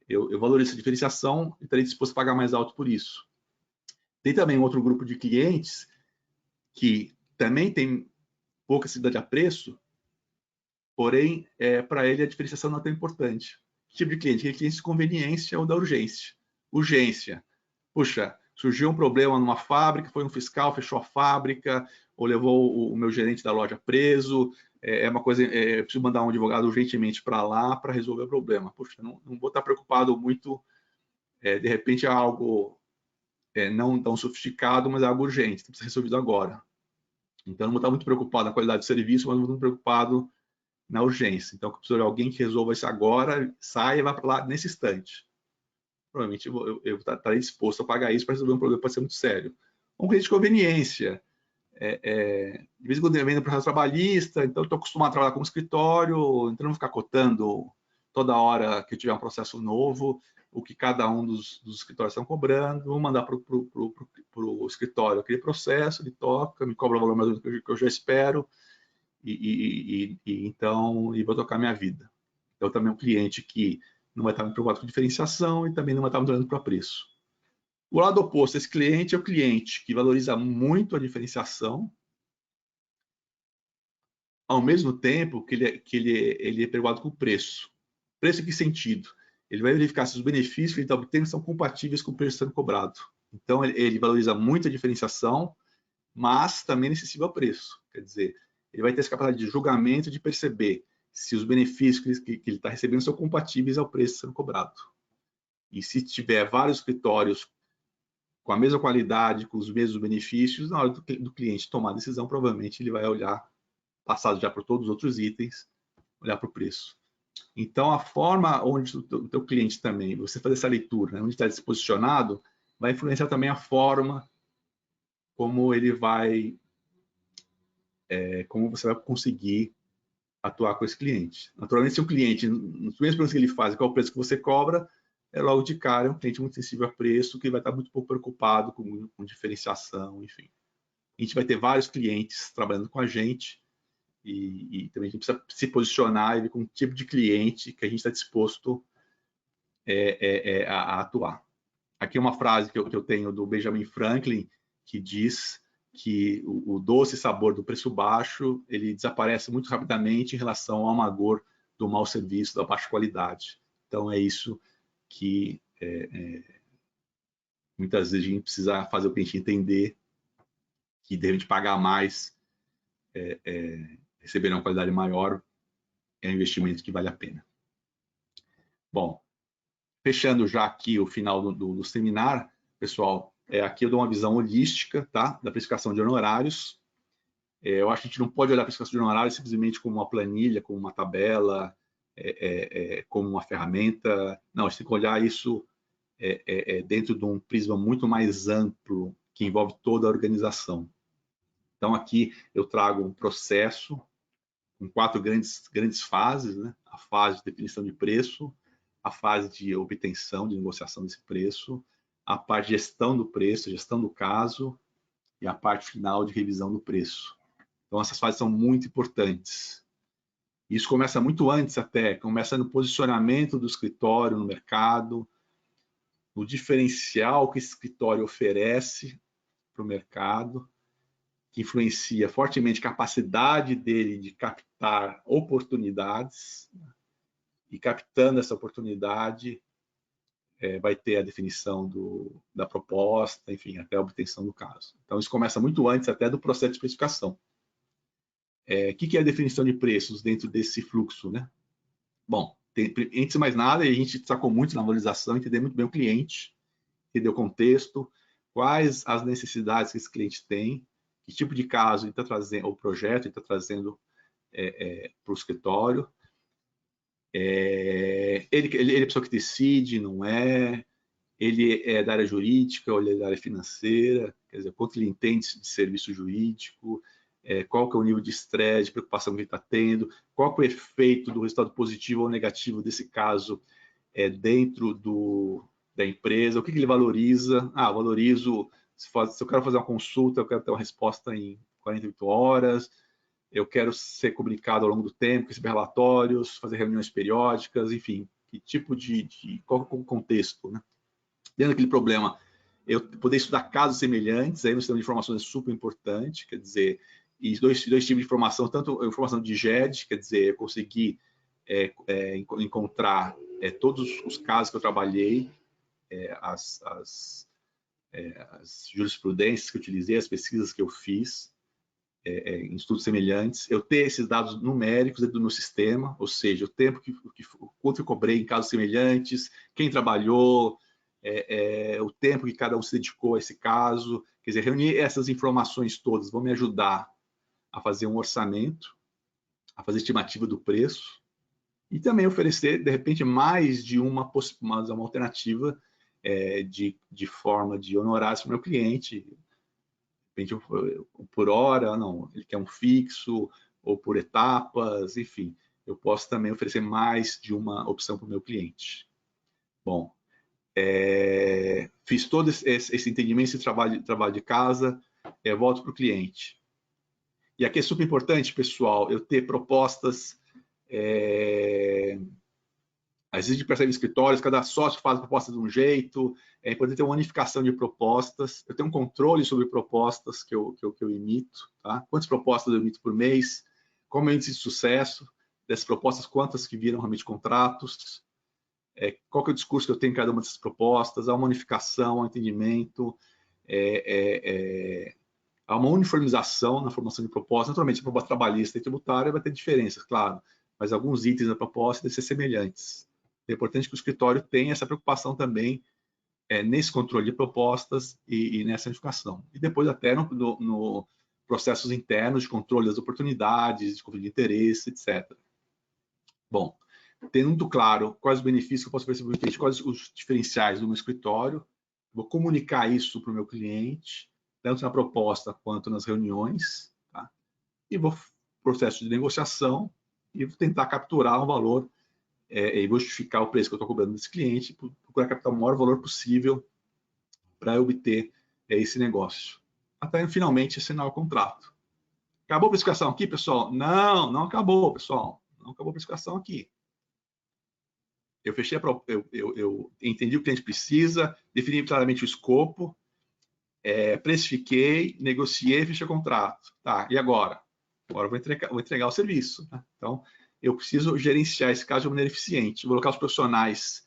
Eu valorizo essa diferenciação e estarei disposto a pagar mais alto por isso. Tem também um outro grupo de clientes que também tem pouca sensibilidade a preço, porém, para ele a diferenciação não é tão importante. Que tipo de cliente? Aquele cliente de conveniência ou da urgência. Urgência. Puxa, surgiu um problema numa fábrica, foi um fiscal, fechou a fábrica, ou levou o meu gerente da loja preso, uma coisa, eu preciso mandar um advogado urgentemente para lá para resolver o problema. Puxa, não vou estar preocupado muito, de repente é algo não tão sofisticado, mas é algo urgente, tem que ser resolvido agora. Então, não vou estar muito preocupado na qualidade do serviço, mas não vou estar muito preocupado na urgência. Então, eu preciso de alguém que resolva isso agora, saia e vá para lá nesse instante. Provavelmente eu estarei disposto a pagar isso para resolver um problema que pode ser muito sério. Um cliente de conveniência. De vez em quando eu vendo processo trabalhista, então estou acostumado a trabalhar com escritório, então não vou ficar cotando toda hora que eu tiver um processo novo, o que cada um dos escritórios estão cobrando, vou mandar para o escritório aquele processo, ele toca, me cobra o valor mais ou menos que eu já espero, então vou tocar minha vida. Então também um cliente que não vai estar muito preocupado com diferenciação e também não vai estar muito olhando para preço. O lado oposto, esse cliente é o cliente que valoriza muito a diferenciação, ao mesmo tempo que ele é preocupado com o preço. Preço em que sentido? Ele vai verificar se os benefícios que ele está obtendo são compatíveis com o preço sendo cobrado. Então, ele valoriza muito a diferenciação, mas também é sensível ao preço. Quer dizer, ele vai ter essa capacidade de julgamento, de perceber se os benefícios que ele está recebendo são compatíveis ao preço sendo cobrado. E se tiver vários escritórios com a mesma qualidade, com os mesmos benefícios, na hora do cliente tomar a decisão, provavelmente ele vai olhar, passado já por todos os outros itens, olhar para o preço. Então, a forma onde o teu cliente também, você fazer essa leitura, né, onde está se posicionado, vai influenciar também a forma como ele vai como você vai conseguir atuar com esse cliente. Naturalmente, se o cliente, nos primeiros perguntas que ele faz, qual é o preço que você cobra, logo de cara é um cliente muito sensível a preço, que vai estar muito pouco preocupado com diferenciação, enfim. A gente vai ter vários clientes trabalhando com a gente e também a gente precisa se posicionar com um tipo de cliente que a gente está disposto a atuar. Aqui é uma frase que eu tenho do Benjamin Franklin, que diz que o doce sabor do preço baixo, ele desaparece muito rapidamente em relação ao amargor do mau serviço, da baixa qualidade. Então, é isso que muitas vezes a gente precisa fazer o cliente entender que de repente pagar mais, receber uma qualidade maior, é um investimento que vale a pena. Bom, fechando já aqui o final do seminário, pessoal, aqui eu dou uma visão holística, tá, da precificação de honorários. Eu acho que a gente não pode olhar a precificação de honorários simplesmente como uma planilha, como uma tabela, como uma ferramenta. Não, a gente tem que olhar isso dentro de um prisma muito mais amplo, que envolve toda a organização. Então, aqui eu trago um processo com 4 grandes fases, né? A fase de definição de preço, a fase de obtenção, de negociação desse preço, a parte de gestão do preço, gestão do caso, e a parte final de revisão do preço. Então, essas fases são muito importantes. Isso começa muito antes até, começa no posicionamento do escritório no mercado, no diferencial que esse escritório oferece para o mercado, que influencia fortemente a capacidade dele de captar oportunidades, e captando essa oportunidade, vai ter a definição da proposta, enfim, até a obtenção do caso. Então, isso começa muito antes até do processo de especificação. O que é a definição de preços dentro desse fluxo, né? Bom, antes de mais nada, a gente destacou muito na valorização, entender muito bem o cliente, entender o contexto, quais as necessidades que esse cliente tem, que tipo de caso ele está trazendo, o projeto ele está trazendo para o escritório. Ele é a pessoa que decide, não é? Ele é da área jurídica ou ele é da área financeira? Quer dizer, quanto ele entende de serviço jurídico? Qual que é o nível de estresse, de preocupação que ele está tendo? Qual que é o efeito do resultado positivo ou negativo desse caso dentro da empresa? O que ele valoriza? Valorizo, se eu quero fazer uma consulta, eu quero ter uma resposta em 48 horas, eu quero ser comunicado ao longo do tempo, receber relatórios, fazer reuniões periódicas, enfim, que tipo qual é o contexto, né? Dentro daquele problema, eu poder estudar casos semelhantes, aí no sistema de informações é super importante, quer dizer, e dois tipos de informação, tanto a informação de GED, quer dizer, eu conseguir encontrar todos os casos que eu trabalhei, as jurisprudências que eu utilizei, as pesquisas que eu fiz, em estudos semelhantes, eu ter esses dados numéricos dentro do meu sistema, ou seja, o tempo quanto eu cobrei em casos semelhantes, quem trabalhou, o tempo que cada um se dedicou a esse caso, quer dizer, reunir essas informações todas vão me ajudar a fazer um orçamento, a fazer estimativa do preço, e também oferecer, de repente, mais de uma alternativa de forma de honorários para o meu cliente, de repente, por hora, não, ele quer um fixo, ou por etapas, enfim, eu posso também oferecer mais de uma opção para o meu cliente. Bom, fiz todo esse entendimento, esse trabalho de casa, volto para o cliente. E aqui é super importante, pessoal, eu ter propostas. Às vezes a gente percebe em escritórios, cada sócio faz a proposta de um jeito, é importante ter uma unificação de propostas. Eu tenho um controle sobre propostas que eu emito, tá? Quantas propostas eu emito por mês, qual é o índice de sucesso dessas propostas, quantas que viram realmente contratos, qual que é o discurso que eu tenho em cada uma dessas propostas, há uma unificação, há um entendimento, há uma uniformização na formação de propostas. Naturalmente, a proposta trabalhista e tributária vai ter diferenças, claro, mas alguns itens da proposta devem ser semelhantes. É importante que o escritório tenha essa preocupação também nesse controle de propostas e nessa unificação. E depois até no processos internos de controle das oportunidades, de conflito de interesse, etc. Bom, tendo muito claro quais os benefícios que eu posso oferecer para o cliente, quais os diferenciais do meu escritório, vou comunicar isso para o meu cliente, tanto na proposta quanto nas reuniões, tá? e vou processo de negociação e vou tentar capturar um valor e vou justificar o preço que eu estou cobrando desse cliente, procurar captar o maior valor possível para obter esse negócio. Até finalmente assinar o contrato. Acabou a precificação aqui, pessoal? Não, não acabou, pessoal. Não acabou a precificação aqui. Eu fechei eu entendi o que o cliente precisa, defini claramente o escopo, precifiquei, negociei, fechei o contrato. Tá, e agora? Agora eu vou entregar o serviço. Né? Então, eu preciso gerenciar esse caso de maneira eficiente. Vou colocar os profissionais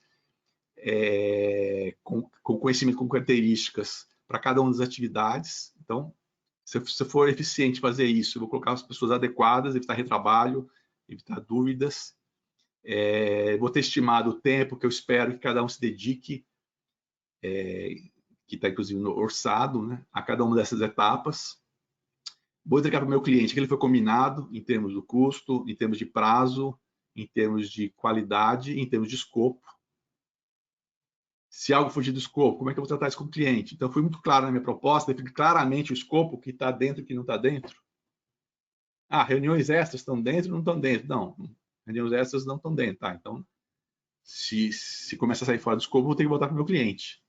com conhecimento, com características para cada uma das atividades. Então, se for eficiente fazer isso, eu vou colocar as pessoas adequadas, evitar retrabalho, evitar dúvidas. Vou ter estimado o tempo que eu espero que cada um se dedique, que está inclusive no orçado, né, a cada uma dessas etapas. Vou entregar para o meu cliente que ele foi combinado em termos do custo, em termos de prazo, em termos de qualidade, em termos de escopo. Se algo fugir do escopo, como é que eu vou tratar isso com o cliente? Então, fui muito claro na minha proposta, defini claramente o escopo, que está dentro e que não está dentro. Reuniões extras estão dentro ou não estão dentro? Não, reuniões extras não estão dentro. Tá? Então, se começa a sair fora do escopo, vou ter que voltar para o meu cliente.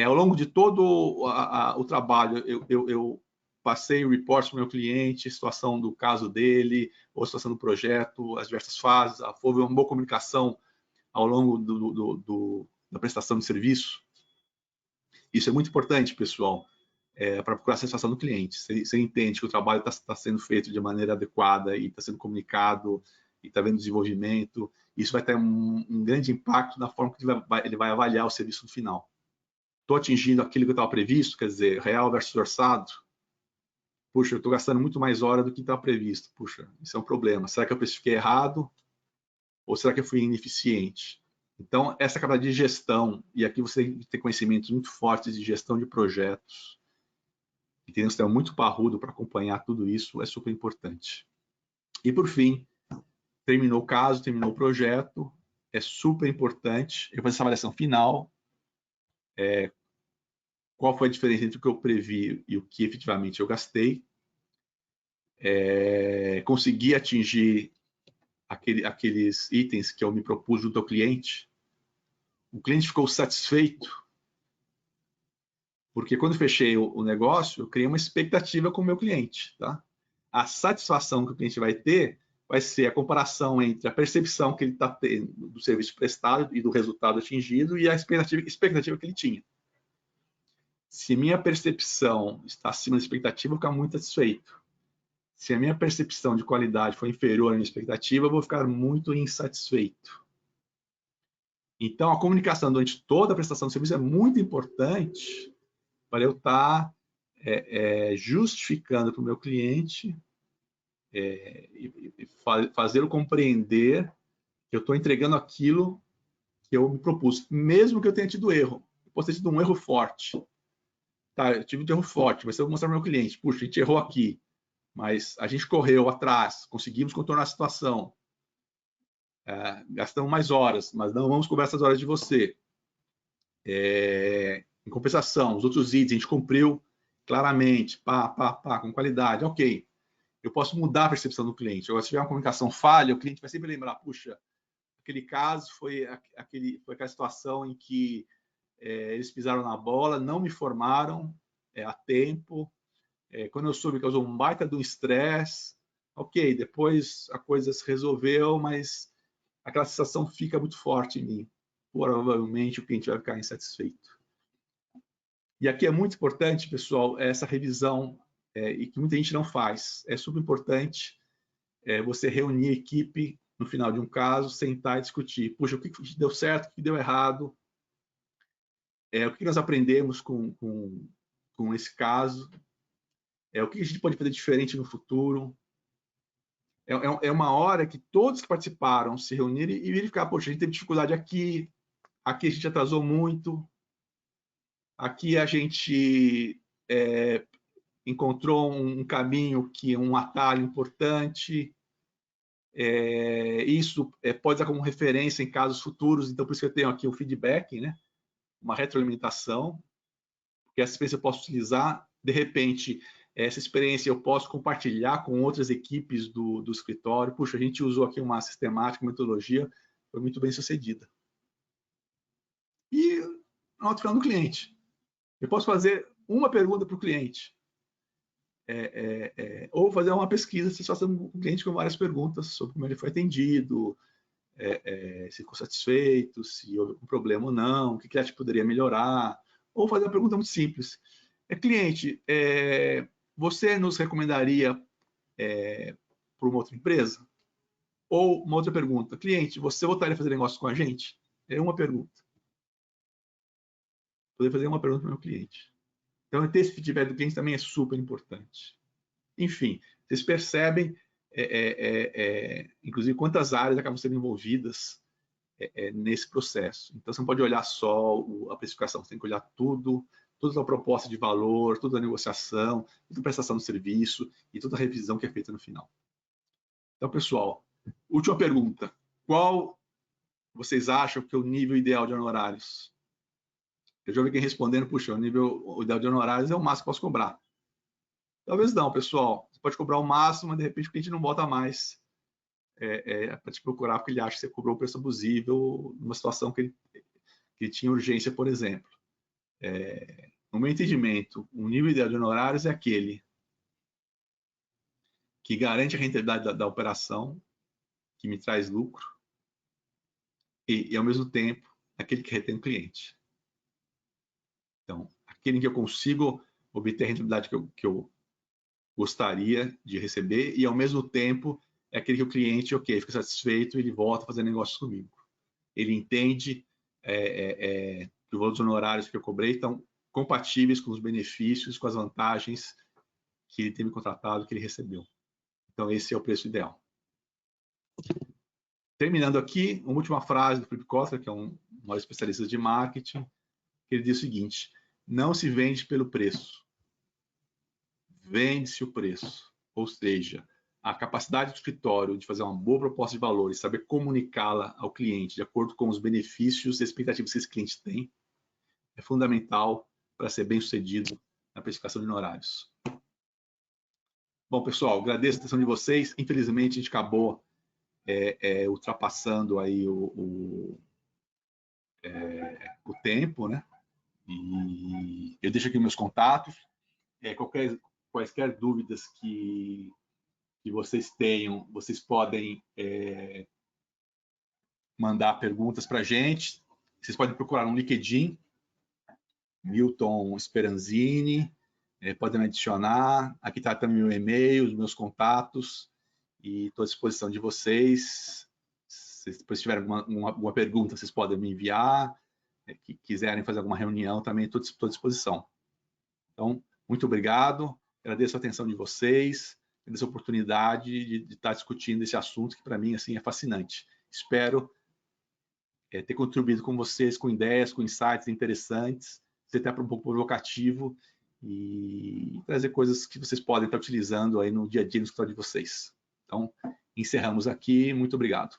Ao longo de todo o trabalho, eu passei reports para o meu cliente, situação do caso dele, ou situação do projeto, as diversas fases. Houve uma boa comunicação ao longo da prestação de serviço. Isso é muito importante, pessoal, para procurar a satisfação do cliente. Você entende que o trabalho está sendo feito de maneira adequada e está sendo comunicado e está vendo desenvolvimento. Isso vai ter um grande impacto na forma que ele vai avaliar o serviço no final. Estou atingindo aquilo que estava previsto, quer dizer, real versus orçado. Puxa, eu estou gastando muito mais hora do que estava previsto. Puxa, isso é um problema. Será que eu precifiquei errado? Ou será que eu fui ineficiente? Então, essa capacidade de gestão, e aqui você tem que ter conhecimentos muito fortes de gestão de projetos, e tem um sistema muito parrudo para acompanhar tudo isso, é super importante. E, por fim, terminou o caso, terminou o projeto, é super importante. Eu vou fazer essa avaliação final. Qual foi a diferença entre o que eu previ e o que efetivamente eu gastei? Consegui atingir aqueles itens que eu me propus junto ao cliente? O cliente ficou satisfeito? Porque quando eu fechei o negócio, eu criei uma expectativa com o meu cliente. Tá? A satisfação que o cliente vai ter vai ser a comparação entre a percepção que ele está tendo do serviço prestado e do resultado atingido e a expectativa que ele tinha. Se minha percepção está acima da expectativa, eu vou ficar muito satisfeito. Se a minha percepção de qualidade for inferior à minha expectativa, eu vou ficar muito insatisfeito. Então, a comunicação durante toda a prestação de serviço é muito importante para eu estar justificando para o meu cliente e fazê-lo compreender que eu estou entregando aquilo que eu me propus, mesmo que eu tenha tido erro. Eu posso ter tido um erro forte. Tá, eu tive um erro forte, mas eu vou mostrar para o meu cliente, puxa, a gente errou aqui, mas a gente correu atrás, conseguimos contornar a situação, gastamos mais horas, mas não vamos cobrar essas horas de você. Em compensação, os outros itens a gente cumpriu claramente, com qualidade, ok. Eu posso mudar a percepção do cliente. Agora, se tiver uma comunicação falha, o cliente vai sempre lembrar, puxa, aquele caso foi aquela situação em que eles pisaram na bola, não me informaram a tempo, quando eu soube, causou um baita de um estresse, ok, depois a coisa se resolveu, mas aquela sensação fica muito forte em mim. Provavelmente o cliente vai ficar insatisfeito. E aqui é muito importante, pessoal, essa revisão, e que muita gente não faz. É super importante você reunir a equipe no final de um caso, sentar e discutir. Puxa, o que deu certo, o que deu errado? O que nós aprendemos com esse caso? O que a gente pode fazer diferente no futuro? É uma hora que todos que participaram se reunirem e verificar, poxa, a gente teve dificuldade aqui a gente atrasou muito, aqui a gente encontrou um caminho que é um atalho importante, isso pode dar como referência em casos futuros, então por isso que eu tenho aqui um feedback, né? Uma retroalimentação, porque essa experiência eu posso utilizar, de repente, essa experiência eu posso compartilhar com outras equipes do escritório. Puxa, a gente usou aqui uma sistemática, uma metodologia, foi muito bem sucedida. E nota final do cliente. Eu posso fazer uma pergunta para o cliente. Ou fazer uma pesquisa, se fazendo um cliente com várias perguntas sobre como ele foi atendido, se ficou satisfeito, se houve um problema ou não, o que a gente poderia melhorar. Ou fazer uma pergunta muito simples. Cliente, você nos recomendaria para uma outra empresa? Ou uma outra pergunta, cliente, você voltaria a fazer negócio com a gente? É uma pergunta. Poder fazer uma pergunta para o meu cliente. Então, ter esse feedback do cliente também é super importante. Enfim, vocês percebem, inclusive, quantas áreas acabam sendo envolvidas nesse processo. Então, você não pode olhar só a precificação, você tem que olhar tudo, toda a proposta de valor, toda a negociação, toda a prestação do serviço e toda a revisão que é feita no final. Então, pessoal, última pergunta. Qual vocês acham que é o nível ideal de honorários? Eu já ouvi quem respondendo, puxa, o ideal de honorários é o máximo que posso cobrar. Talvez não, pessoal. Você pode cobrar o máximo, mas de repente o cliente não volta mais para te procurar porque ele acha que você cobrou um preço abusivo numa situação que ele tinha urgência, por exemplo. No meu entendimento, o nível ideal de honorários é aquele que garante a rentabilidade da operação, que me traz lucro, e ao mesmo tempo, aquele que retém o cliente. Então, aquele em que eu consigo obter a rentabilidade que eu gostaria de receber e, ao mesmo tempo, é aquele que o cliente, ok, fica satisfeito e ele volta a fazer negócio comigo. Ele entende que o valor dos honorários que eu cobrei estão compatíveis com os benefícios, com as vantagens que ele tem me contratado, que ele recebeu. Então, esse é o preço ideal. Terminando aqui, uma última frase do Philip Kotler, que é um maior especialista de marketing, que ele diz o seguinte: não se vende pelo preço, vende-se o preço. Ou seja, a capacidade do escritório de fazer uma boa proposta de valor e saber comunicá-la ao cliente de acordo com os benefícios e expectativas que esse cliente tem é fundamental para ser bem sucedido na precificação de honorários. Bom, pessoal, agradeço a atenção de vocês. Infelizmente, a gente acabou ultrapassando aí o tempo, né? E eu deixo aqui meus contatos. Quaisquer dúvidas que vocês tenham, vocês podem mandar perguntas para a gente. Vocês podem procurar no LinkedIn, Milton Speranzini, podem me adicionar. Aqui está também meu e-mail, os meus contatos, e estou à disposição de vocês. Se depois tiverem alguma pergunta, vocês podem me enviar. Que quiserem fazer alguma reunião, também estou à disposição. Então, muito obrigado, agradeço a atenção de vocês, agradeço a oportunidade de estar discutindo esse assunto que para mim assim, é fascinante. Espero ter contribuído com vocês, com ideias, com insights interessantes, ser até um pouco provocativo e trazer coisas que vocês podem estar utilizando aí no dia a dia no escritório de vocês. Então, encerramos aqui, muito obrigado.